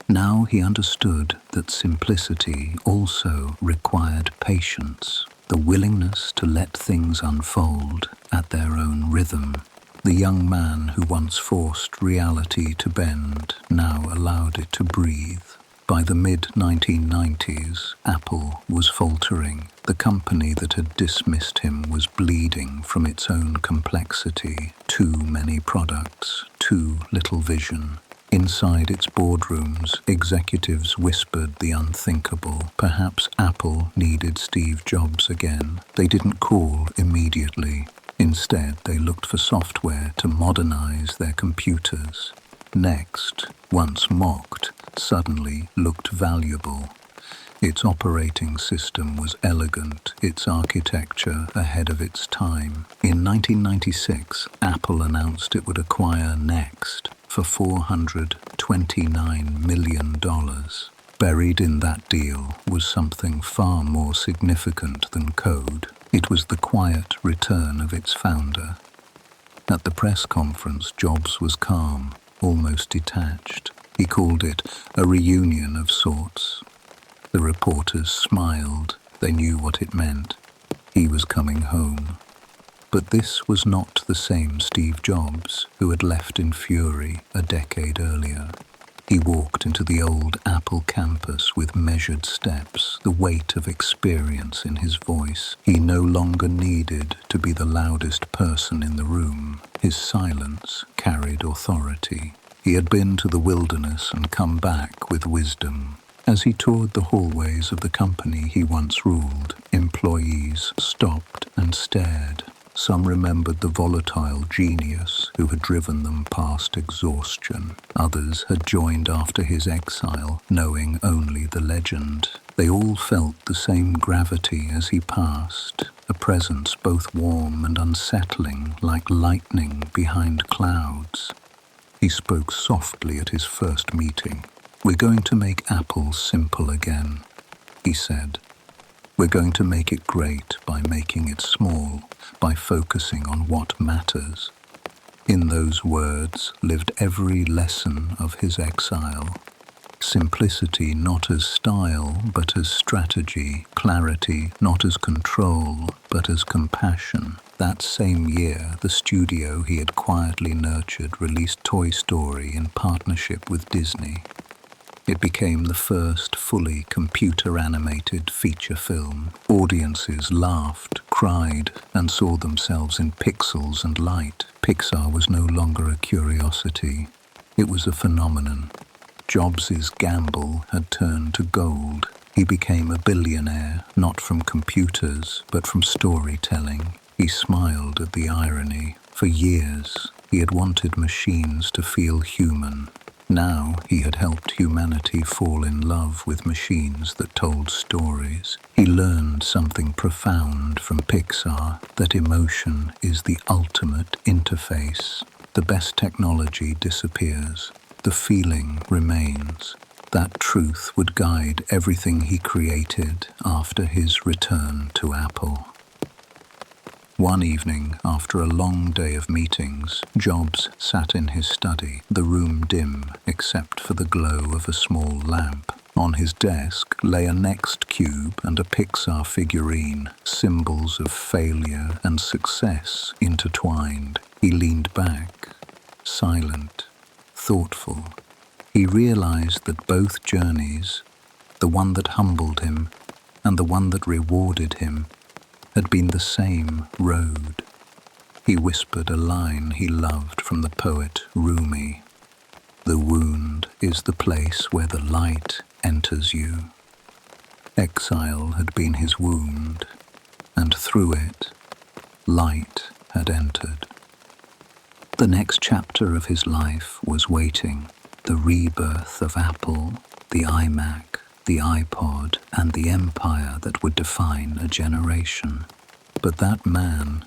Now he understood that simplicity also required patience, the willingness to let things unfold at their own rhythm. The young man who once forced reality to bend now allowed it to breathe. By the mid-1990s, Apple was faltering. The company that had dismissed him was bleeding from its own complexity. Too many products, too little vision. Inside its boardrooms, executives whispered the unthinkable. Perhaps Apple needed Steve Jobs again. They didn't call immediately. Instead, they looked for software to modernize their computers. Next, once mocked, suddenly looked valuable. Its operating system was elegant, its architecture ahead of its time. In 1996, Apple announced it would acquire Next for $429 million. Buried in that deal was something far more significant than code. It was the quiet return of its founder. At the press conference, Jobs was calm, almost detached. He called it a reunion of sorts. The reporters smiled. They knew what it meant. He was coming home. But this was not the same Steve Jobs who had left in fury a decade earlier. He walked into the old Apple campus with measured steps, the weight of experience in his voice. He no longer needed to be the loudest person in the room. His silence carried authority. He had been to the wilderness and come back with wisdom. As he toured the hallways of the company he once ruled, employees stopped and stared. Some remembered the volatile genius who had driven them past exhaustion. Others had joined after his exile, knowing only the legend. They all felt the same gravity as he passed, a presence both warm and unsettling, like lightning behind clouds. He spoke softly at his first meeting. "We're going to make Apple simple again," he said. "We're going to make it great by making it small, by focusing on what matters." In those words lived every lesson of his exile. Simplicity not as style, but as strategy. Clarity not as control, but as compassion. That same year, the studio he had quietly nurtured released Toy Story in partnership with Disney. It became the first fully computer-animated feature film. Audiences laughed, cried, and saw themselves in pixels and light. Pixar was no longer a curiosity. It was a phenomenon. Jobs's gamble had turned to gold. He became a billionaire, not from computers, but from storytelling. He smiled at the irony. For years, he had wanted machines to feel human. Now he had helped humanity fall in love with machines that told stories. He learned something profound from Pixar, that emotion is the ultimate interface. The best technology disappears. The feeling remains. That truth would guide everything he created after his return to Apple. One evening, after a long day of meetings, Jobs sat in his study, the room dim except for the glow of a small lamp. On his desk lay a Next cube and a Pixar figurine, symbols of failure and success intertwined. He leaned back, silent, thoughtful. He realized that both journeys, the one that humbled him and the one that rewarded him, had been the same road. He whispered a line he loved from the poet Rumi. "The wound is the place where the light enters you." Exile had been his wound, and through it, light had entered. The next chapter of his life was waiting. The rebirth of Apple, the iMac, the iPod, and the empire that would define a generation. But that man,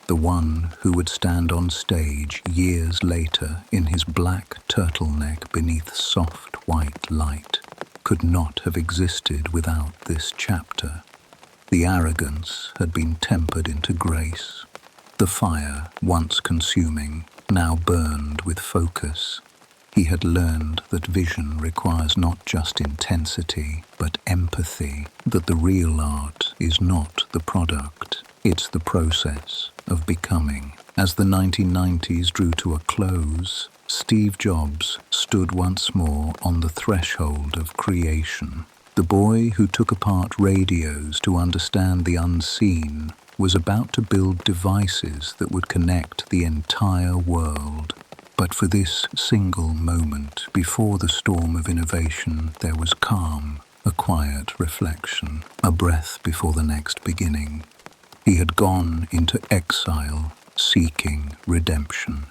the one who would stand on stage years later in his black turtleneck beneath soft white light, could not have existed without this chapter. The arrogance had been tempered into grace. The fire, once consuming, now burned with focus. He had learned that vision requires not just intensity, but empathy, that the real art is not the product, it's the process of becoming. As the 1990s drew to a close, Steve Jobs stood once more on the threshold of creation. The boy who took apart radios to understand the unseen was about to build devices that would connect the entire world. But for this single moment, before the storm of innovation, there was calm, a quiet reflection, a breath before the next beginning. He had gone into exile, seeking redemption.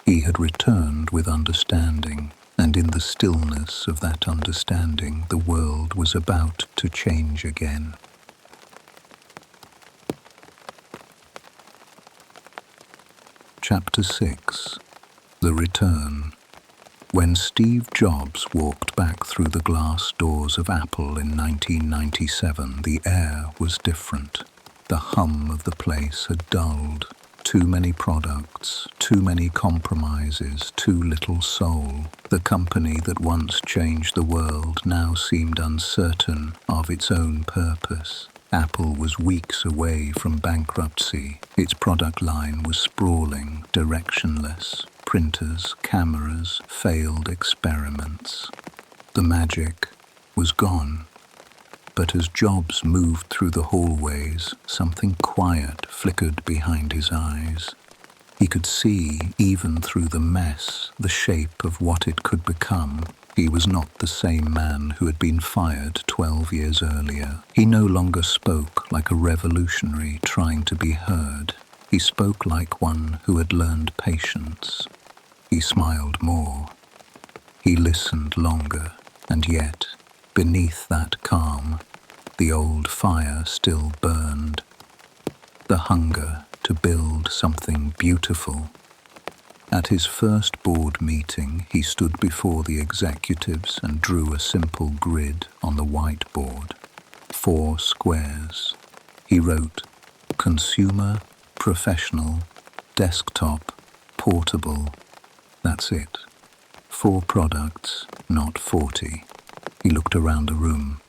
He had returned with understanding, and in the stillness of that understanding, the world was about to change again. Chapter 6. The Return. When Steve Jobs walked back through the glass doors of Apple in 1997, the air was different. The hum of the place had dulled. Too many products, too many compromises, too little soul. The company that once changed the world now seemed uncertain of its own purpose. Apple was weeks away from bankruptcy. Its product line was sprawling, directionless. Printers, cameras, failed experiments. The magic was gone. But as Jobs moved through the hallways, something quiet flickered behind his eyes. He could see, even through the mess, the shape of what it could become. He was not the same man who had been fired 12 years earlier. He no longer spoke like a revolutionary trying to be heard. He spoke like one who had learned patience. He smiled more. He listened longer, and yet, beneath that calm, the old fire still burned. The hunger to build something beautiful. At his first board meeting, he stood before the executives and drew a simple grid on the whiteboard. 4 squares. He wrote, consumer, professional, desktop, portable. That's it. 4 products, not 40. He looked around the room.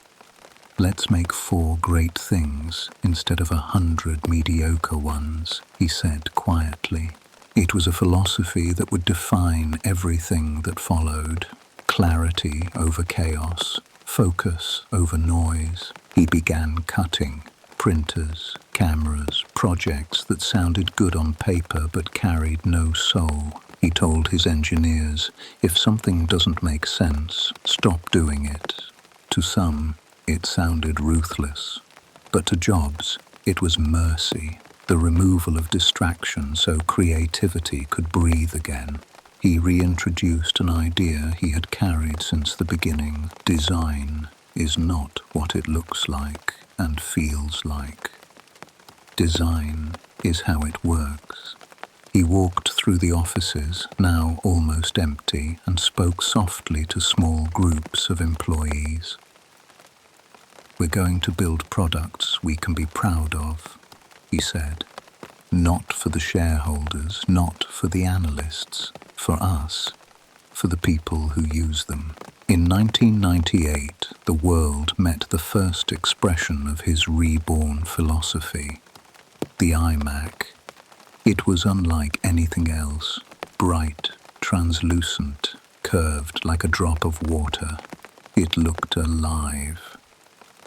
Let's make 4 great things instead of 100 mediocre ones, he said quietly. It was a philosophy that would define everything that followed. Clarity over chaos, focus over noise. He began cutting. Printers, cameras, projects that sounded good on paper but carried no soul. He told his engineers, if something doesn't make sense, stop doing it. To some, it sounded ruthless. But to Jobs, it was mercy, the removal of distraction so creativity could breathe again. He reintroduced an idea he had carried since the beginning. Design is not what it looks like and feels like. Design is how it works. He walked through the offices, now almost empty, and spoke softly to small groups of employees. We're going to build products we can be proud of, he said. Not for the shareholders, not for the analysts, for us, for the people who use them. In 1998, the world met the first expression of his reborn philosophy, the iMac. It was unlike anything else, bright, translucent, curved like a drop of water. It looked alive.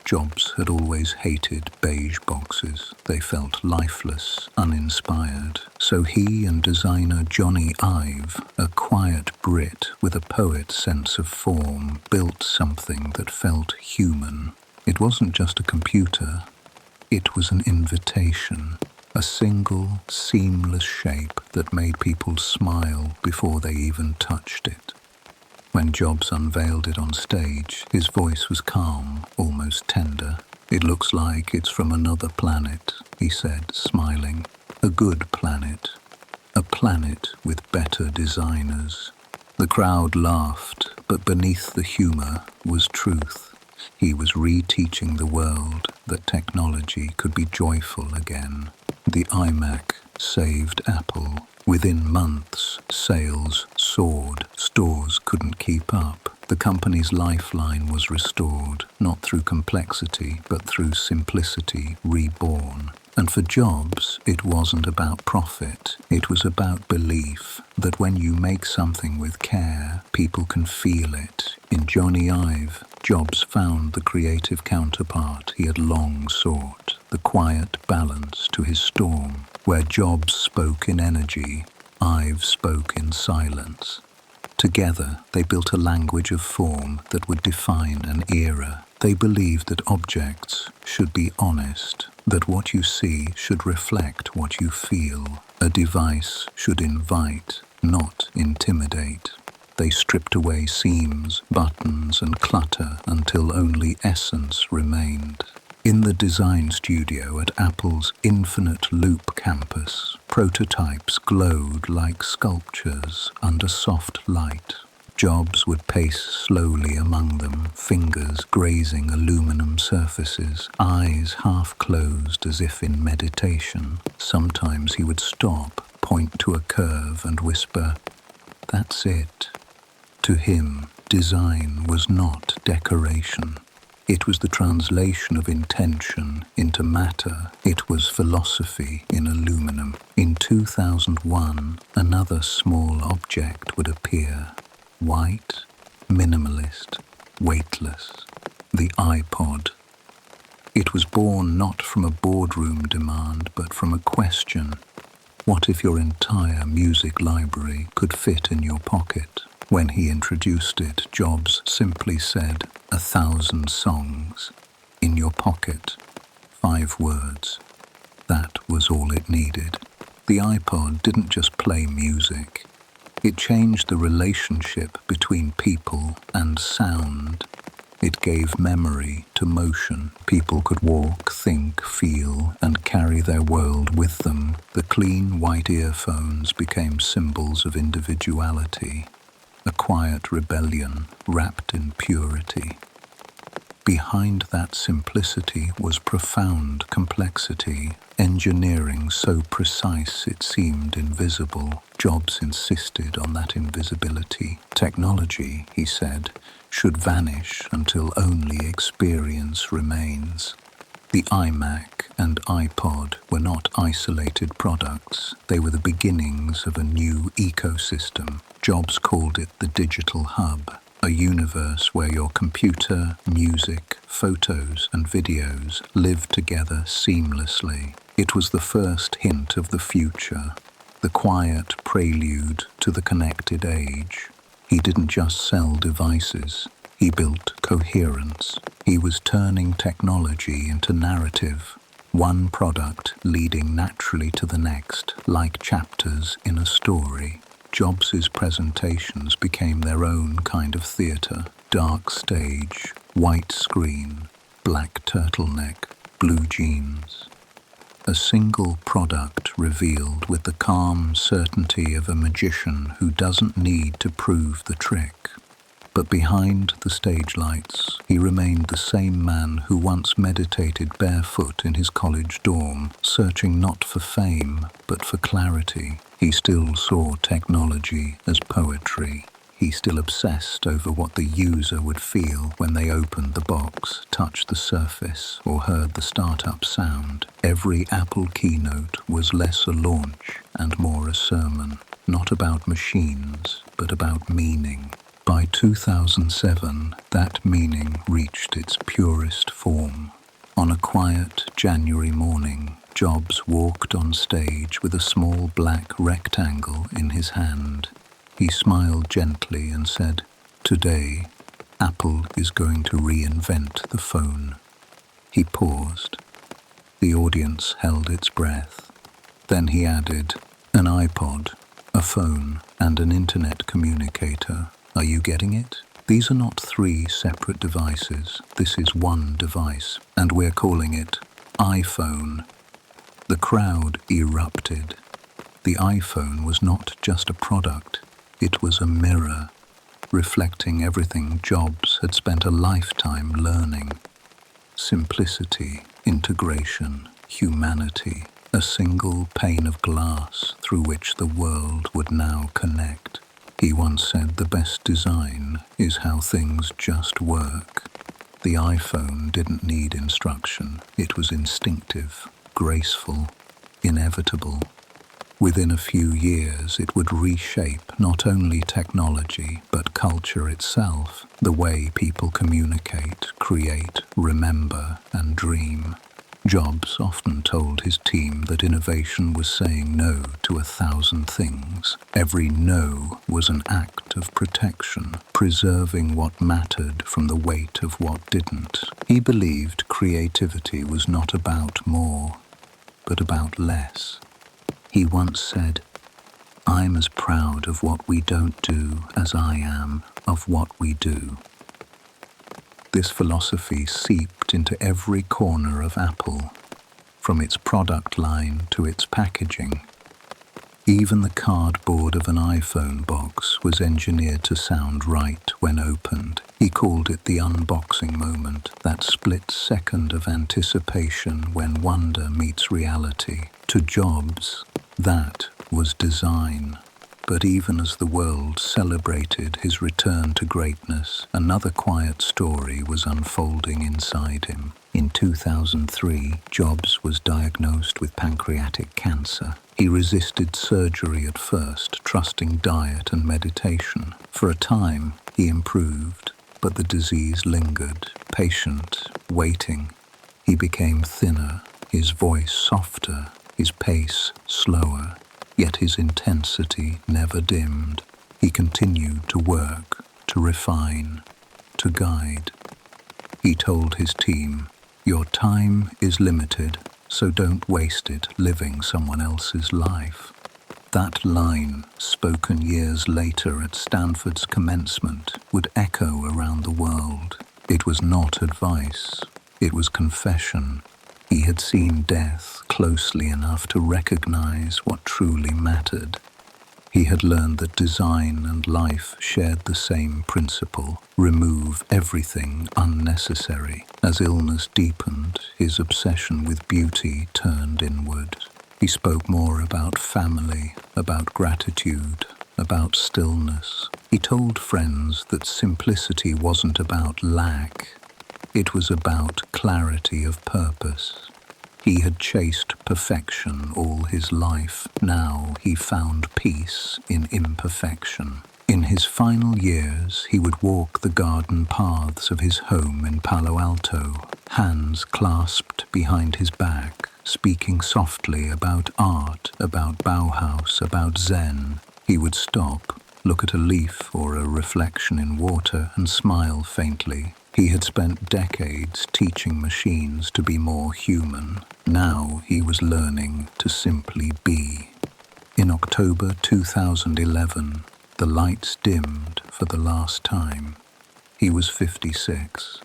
Jobs had always hated beige boxes. They felt lifeless, uninspired. So he and designer Johnny Ive, a quiet Brit with a poet's sense of form, built something that felt human. It wasn't just a computer. It was an invitation. A single, seamless shape that made people smile before they even touched it. When Jobs unveiled it on stage, his voice was calm, almost tender. "It looks like it's from another planet," he said, smiling. "A good planet. A planet with better designers." The crowd laughed, but beneath the humor was truth. He was reteaching the world that technology could be joyful again. The iMac saved Apple. Within months, sales soared. Stores couldn't keep up. The company's lifeline was restored, not through complexity, but through simplicity reborn. And for Jobs, it wasn't about profit. It was about belief that when you make something with care, people can feel it. In Johnny Ive, Jobs found the creative counterpart he had long sought, the quiet balance to his storm. Where Jobs spoke in energy, Ive spoke in silence. Together, they built a language of form that would define an era. They believed that objects should be honest, that what you see should reflect what you feel. A device should invite, not intimidate. They stripped away seams, buttons, and clutter until only essence remained. In the design studio at Apple's Infinite Loop campus, prototypes glowed like sculptures under soft light. Jobs would pace slowly among them, fingers grazing aluminum surfaces, eyes half closed as if in meditation. Sometimes he would stop, point to a curve, and whisper, "That's it." To him, design was not decoration. It was the translation of intention into matter. It was philosophy in aluminum. In 2001, another small object would appear. White, minimalist, weightless. The iPod. It was born not from a boardroom demand, but from a question. What if your entire music library could fit in your pocket? When he introduced it, Jobs simply said, 1,000 songs. In your pocket. 5 words. That was all it needed. The iPod didn't just play music. It changed the relationship between people and sound. It gave memory to motion. People could walk, think, feel, and carry their world with them. The clean white earphones became symbols of individuality. A quiet rebellion wrapped in purity. Behind that simplicity was profound complexity, engineering so precise it seemed invisible. Jobs insisted on that invisibility. Technology, he said, should vanish until only experience remains. The iMac and iPod were not isolated products. They were the beginnings of a new ecosystem. Jobs called it the digital hub, a universe where your computer, music, photos, and videos live together seamlessly. It was the first hint of the future, the quiet prelude to the connected age. He didn't just sell devices. He built coherence. He was turning technology into narrative, one product leading naturally to the next, like chapters in a story. Jobs' presentations became their own kind of theater. Dark stage, white screen, black turtleneck, blue jeans. A single product revealed with the calm certainty of a magician who doesn't need to prove the trick. But behind the stage lights, he remained the same man who once meditated barefoot in his college dorm, searching not for fame, but for clarity. He still saw technology as poetry. He still obsessed over what the user would feel when they opened the box, touched the surface, or heard the startup sound. Every Apple keynote was less a launch and more a sermon, not about machines, but about meaning. By 2007, that meaning reached its purest form. On a quiet January morning, Jobs walked on stage with a small black rectangle in his hand. He smiled gently and said, "Today, Apple is going to reinvent the phone." He paused. The audience held its breath. Then he added, "An iPod, a phone, and an internet communicator. Are you getting it? These are not three separate devices. This is one device, and we're calling it iPhone. The crowd erupted. The iPhone was not just a product, it was a mirror, reflecting everything Jobs had spent a lifetime learning. Simplicity, integration, humanity, a single pane of glass through which the world would now connect. He once said the best design is how things just work. The iPhone didn't need instruction. It was instinctive, graceful, inevitable. Within a few years, it would reshape not only technology, but culture itself, the way people communicate, create, remember, and dream. Jobs often told his team that innovation was saying no to 1,000 things. Every no was an act of protection, preserving what mattered from the weight of what didn't. He believed creativity was not about more, but about less. He once said, "I'm as proud of what we don't do as I am of what we do." This philosophy seeped into every corner of Apple, from its product line to its packaging. Even the cardboard of an iPhone box was engineered to sound right when opened. He called it the unboxing moment, that split second of anticipation when wonder meets reality. To Jobs, that was design. But even as the world celebrated his return to greatness, another quiet story was unfolding inside him. In 2003, Jobs was diagnosed with pancreatic cancer. He resisted surgery at first, trusting diet and meditation. For a time, he improved, but the disease lingered, patient, waiting. He became thinner, his voice softer, his pace slower. Yet his intensity never dimmed. He continued to work, to refine, to guide. He told his team, "Your time is limited, so don't waste it living someone else's life." That line, spoken years later at Stanford's commencement, would echo around the world. It was not advice, it was confession. He had seen death closely enough to recognize what truly mattered. He had learned that design and life shared the same principle: remove everything unnecessary. As illness deepened, his obsession with beauty turned inward. He spoke more about family, about gratitude, about stillness. He told friends that simplicity wasn't about lack. It was about clarity of purpose. He had chased perfection all his life. Now he found peace in imperfection. In his final years, he would walk the garden paths of his home in Palo Alto, hands clasped behind his back, speaking softly about art, about Bauhaus, about Zen. He would stop, look at a leaf or a reflection in water, and smile faintly. He had spent decades teaching machines to be more human. Now he was learning to simply be. In October 2011, the lights dimmed for the last time. He was 56.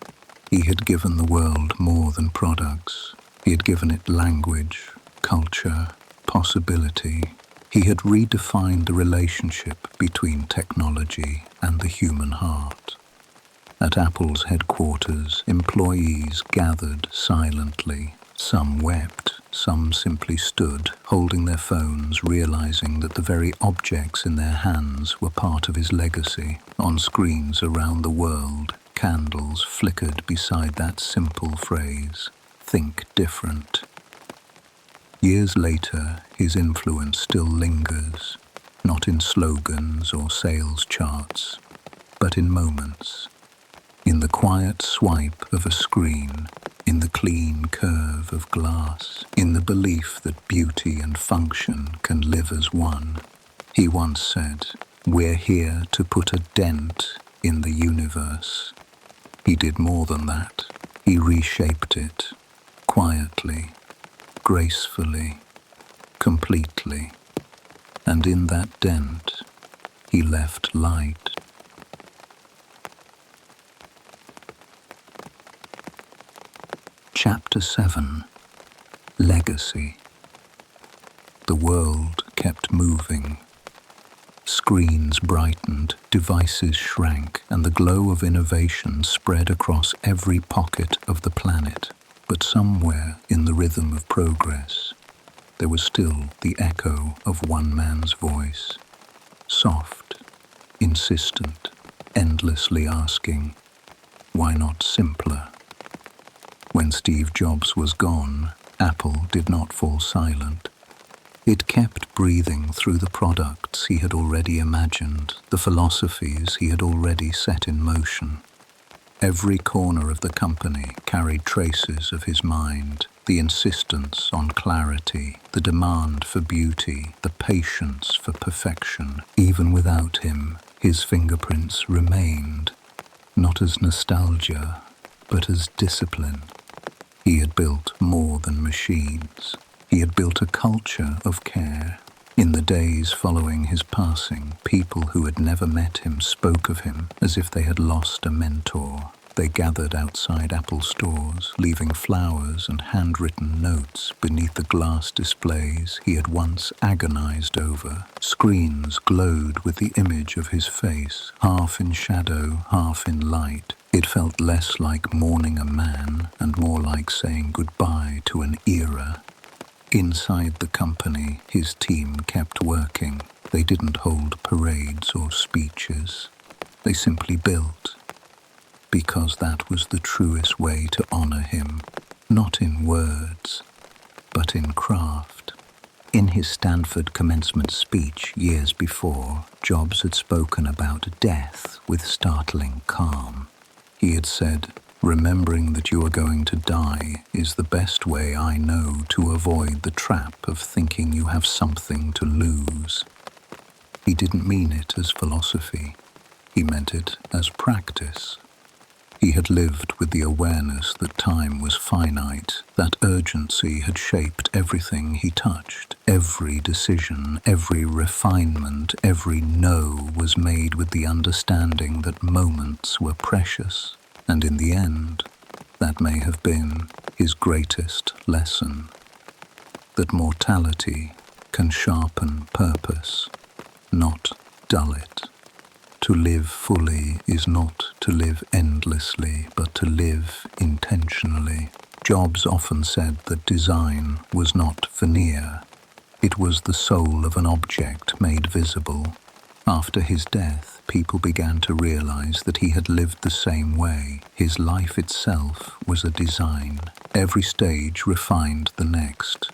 He had given the world more than products. He had given it language, culture, possibility. He had redefined the relationship between technology and the human heart. At Apple's headquarters, employees gathered silently. Some wept, some simply stood, holding their phones, realizing that the very objects in their hands were part of his legacy. On screens around the world, candles flickered beside that simple phrase, "Think different." Years later, his influence still lingers, not in slogans or sales charts, but in moments. In the quiet swipe of a screen, in the clean curve of glass, in the belief that beauty and function can live as one. He once said, "We're here to put a dent in the universe." He did more than that. He reshaped it, quietly, gracefully, completely. And in that dent, he left light. Chapter 7. Legacy. The world kept moving. Screens brightened, devices shrank, and the glow of innovation spread across every pocket of the planet. But somewhere in the rhythm of progress, there was still the echo of one man's voice, soft, insistent, endlessly asking, why not simpler? When Steve Jobs was gone, Apple did not fall silent. It kept breathing through the products he had already imagined, the philosophies he had already set in motion. Every corner of the company carried traces of his mind, the insistence on clarity, the demand for beauty, the patience for perfection. Even without him, his fingerprints remained, not as nostalgia, but as discipline. He had built more than machines. He had built a culture of care. In the days following his passing, people who had never met him spoke of him as if they had lost a mentor. They gathered outside Apple stores, leaving flowers and handwritten notes beneath the glass displays he had once agonized over. Screens glowed with the image of his face, half in shadow, half in light. It felt less like mourning a man and more like saying goodbye to an era. Inside the company, his team kept working. They didn't hold parades or speeches. They simply built. Because that was the truest way to honor him, not in words, but in craft. In his Stanford commencement speech years before, Jobs had spoken about death with startling calm. He had said, "Remembering that you are going to die is the best way I know to avoid the trap of thinking you have something to lose." He didn't mean it as philosophy. He meant it as practice. He had lived with the awareness that time was finite, that urgency had shaped everything he touched. Every decision, every refinement, every no was made with the understanding that moments were precious. And in the end, that may have been his greatest lesson. That mortality can sharpen purpose, not dull it. To live fully is not to live endlessly, but to live intentionally. Jobs often said that design was not veneer. It was the soul of an object made visible. After his death, people began to realize that he had lived the same way. His life itself was a design. Every stage refined the next.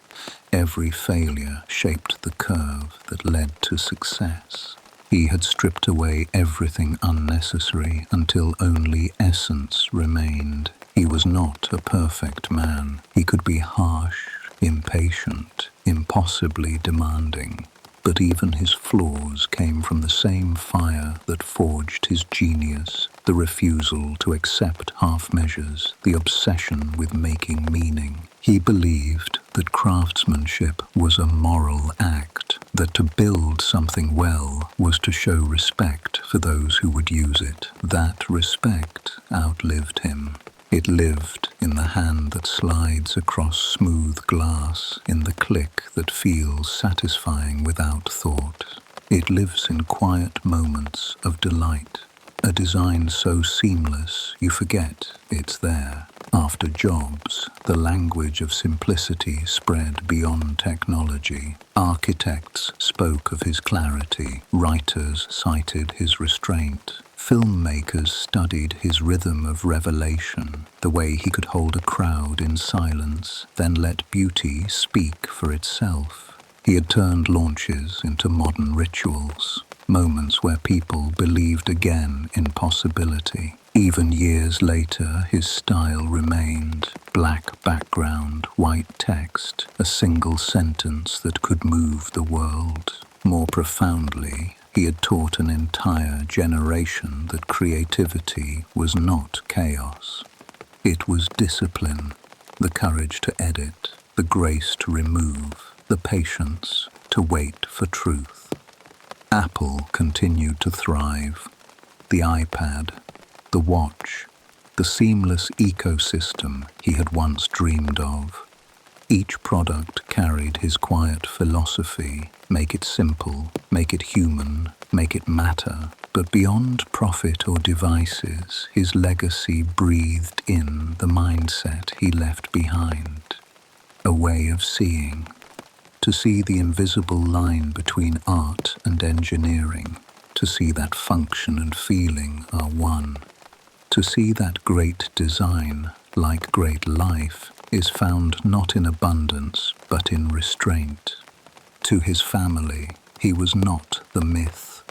Every failure shaped the curve that led to success. He had stripped away everything unnecessary until only essence remained. He was not a perfect man. He could be harsh, impatient, impossibly demanding. But even his flaws came from the same fire that forged his genius, the refusal to accept half measures, the obsession with making meaning. He believed that craftsmanship was a moral act, that to build something well was to show respect for those who would use it. That respect outlived him. It lived in the hand that slides across smooth glass, in the click that feels satisfying without thought. It lives in quiet moments of delight, a design so seamless you forget it's there. After Jobs, the language of simplicity spread beyond technology. Architects spoke of his clarity, writers cited his restraint. Filmmakers studied his rhythm of revelation, the way he could hold a crowd in silence, then let beauty speak for itself. He had turned launches into modern rituals, moments where people believed again in possibility. Even years later, his style remained. Black background, white text, a single sentence that could move the world. More profoundly, he had taught an entire generation that creativity was not chaos. It was discipline, the courage to edit, the grace to remove, the patience to wait for truth. Apple continued to thrive. The iPad, the watch, the seamless ecosystem he had once dreamed of. Each product carried his quiet philosophy: make it simple, make it human, make it matter. But beyond profit or devices, his legacy breathed in the mindset he left behind. A way of seeing, to see the invisible line between art and engineering, to see that function and feeling are one, to see that great design, like great life, is found not in abundance but in restraint. To his family, he was not the myth.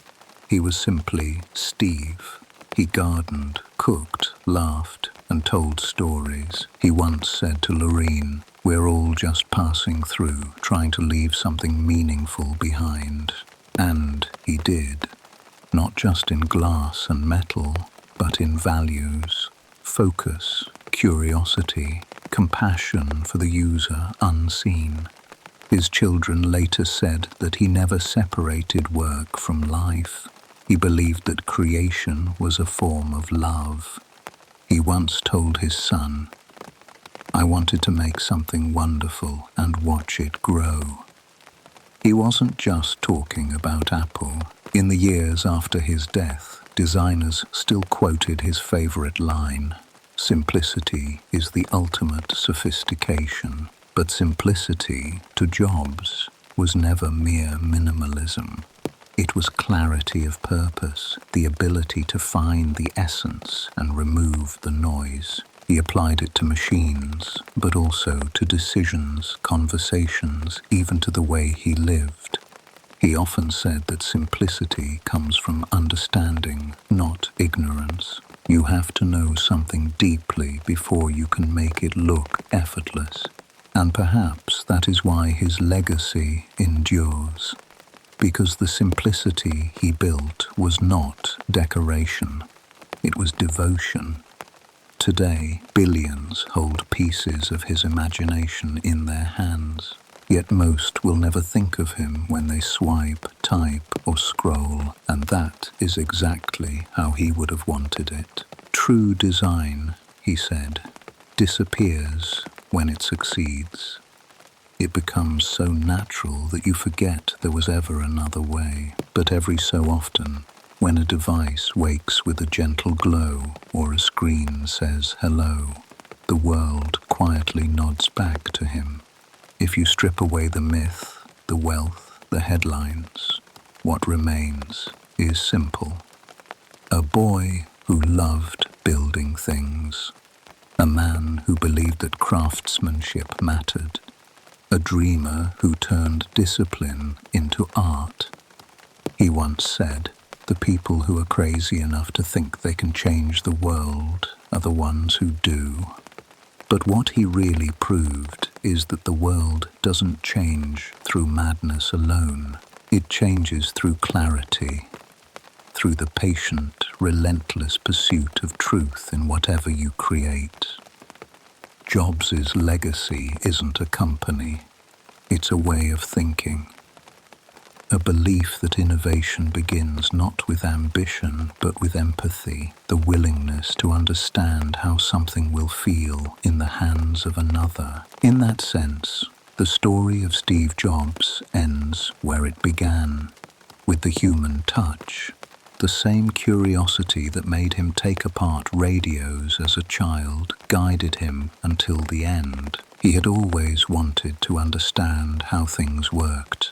He was simply Steve. He gardened, cooked, laughed, and told stories. He once said to Lorene, "We're all just passing through, trying to leave something meaningful behind." And he did. Not just in glass and metal, but in values, focus, curiosity, compassion for the user unseen. His children later said that he never separated work from life. He believed that creation was a form of love. He once told his son, "I wanted to make something wonderful and watch it grow." He wasn't just talking about Apple. In the years after his death, designers still quoted his favorite line, "Simplicity is the ultimate sophistication." But simplicity, to Jobs, was never mere minimalism. It was clarity of purpose, the ability to find the essence and remove the noise. He applied it to machines, but also to decisions, conversations, even to the way he lived. He often said that simplicity comes from understanding, not ignorance. You have to know something deeply before you can make it look effortless. And perhaps that is why his legacy endures. Because the simplicity he built was not decoration, it was devotion. Today, billions hold pieces of his imagination in their hands, yet most will never think of him when they swipe, type, or scroll, and that is exactly how he would have wanted it. True design, he said, disappears when it succeeds. It becomes so natural that you forget there was ever another way. But every so often, when a device wakes with a gentle glow or a screen says hello, the world quietly nods back to him. If you strip away the myth, the wealth, the headlines, what remains is simple. A boy who loved building things. A man who believed that craftsmanship mattered. A dreamer who turned discipline into art. He once said, "The people who are crazy enough to think they can change the world are the ones who do." But what he really proved is that the world doesn't change through madness alone. It changes through clarity, through the patient, relentless pursuit of truth in whatever you create. Jobs' legacy isn't a company, it's a way of thinking. A belief that innovation begins not with ambition, but with empathy, the willingness to understand how something will feel in the hands of another. In that sense, the story of Steve Jobs ends where it began, with the human touch. The same curiosity that made him take apart radios as a child guided him until the end. He had always wanted to understand how things worked.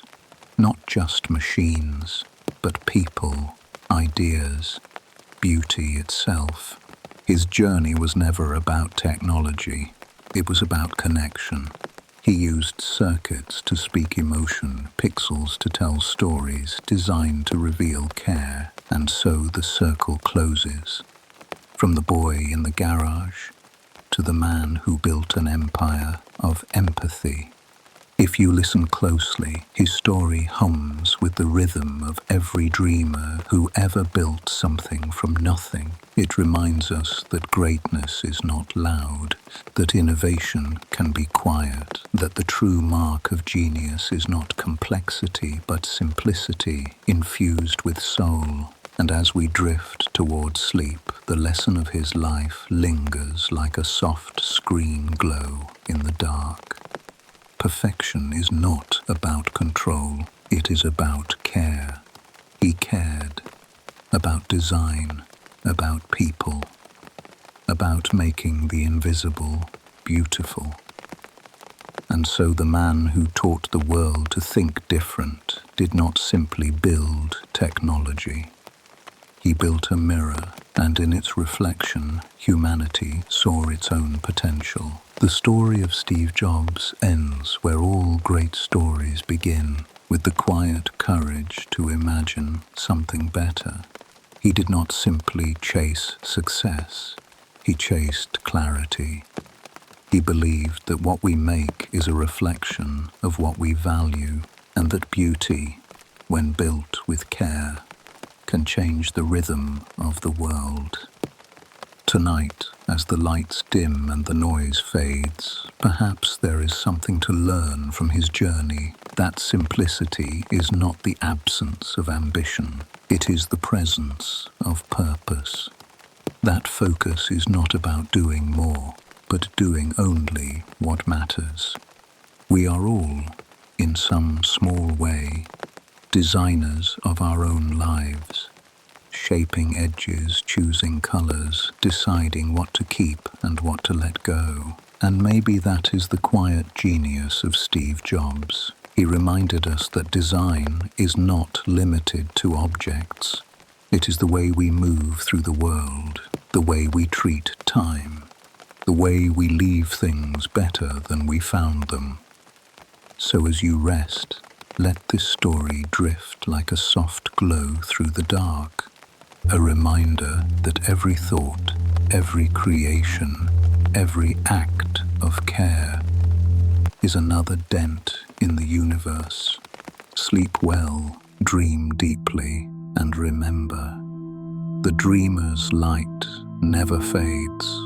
Not just machines, but people, ideas, beauty itself. His journey was never about technology. It was about connection. He used circuits to speak emotion, pixels to tell stories, design to reveal care, and so the circle closes. From the boy in the garage to the man who built an empire of empathy. If you listen closely, his story hums with the rhythm of every dreamer who ever built something from nothing. It reminds us that greatness is not loud, that innovation can be quiet, that the true mark of genius is not complexity but simplicity infused with soul. And as we drift towards sleep, the lesson of his life lingers like a soft screen glow in the dark. Perfection is not about control, it is about care. He cared about design, about people, about making the invisible beautiful. And so the man who taught the world to think different did not simply build technology. He built a mirror, and in its reflection, humanity saw its own potential. The story of Steve Jobs ends where all great stories begin, with the quiet courage to imagine something better. He did not simply chase success, he chased clarity. He believed that what we make is a reflection of what we value, and that beauty, when built with care, can change the rhythm of the world. Tonight, as the lights dim and the noise fades, perhaps there is something to learn from his journey. That simplicity is not the absence of ambition, it is the presence of purpose. That focus is not about doing more, but doing only what matters. We are all, in some small way, designers of our own lives, shaping edges, choosing colors, deciding what to keep and what to let go. And maybe that is the quiet genius of Steve Jobs. He reminded us that design is not limited to objects. It is the way we move through the world, the way we treat time, the way we leave things better than we found them. So as you rest, let this story drift like a soft glow through the dark, a reminder that every thought, every creation, every act of care is another dent in the universe. Sleep well, dream deeply, and remember, the dreamer's light never fades.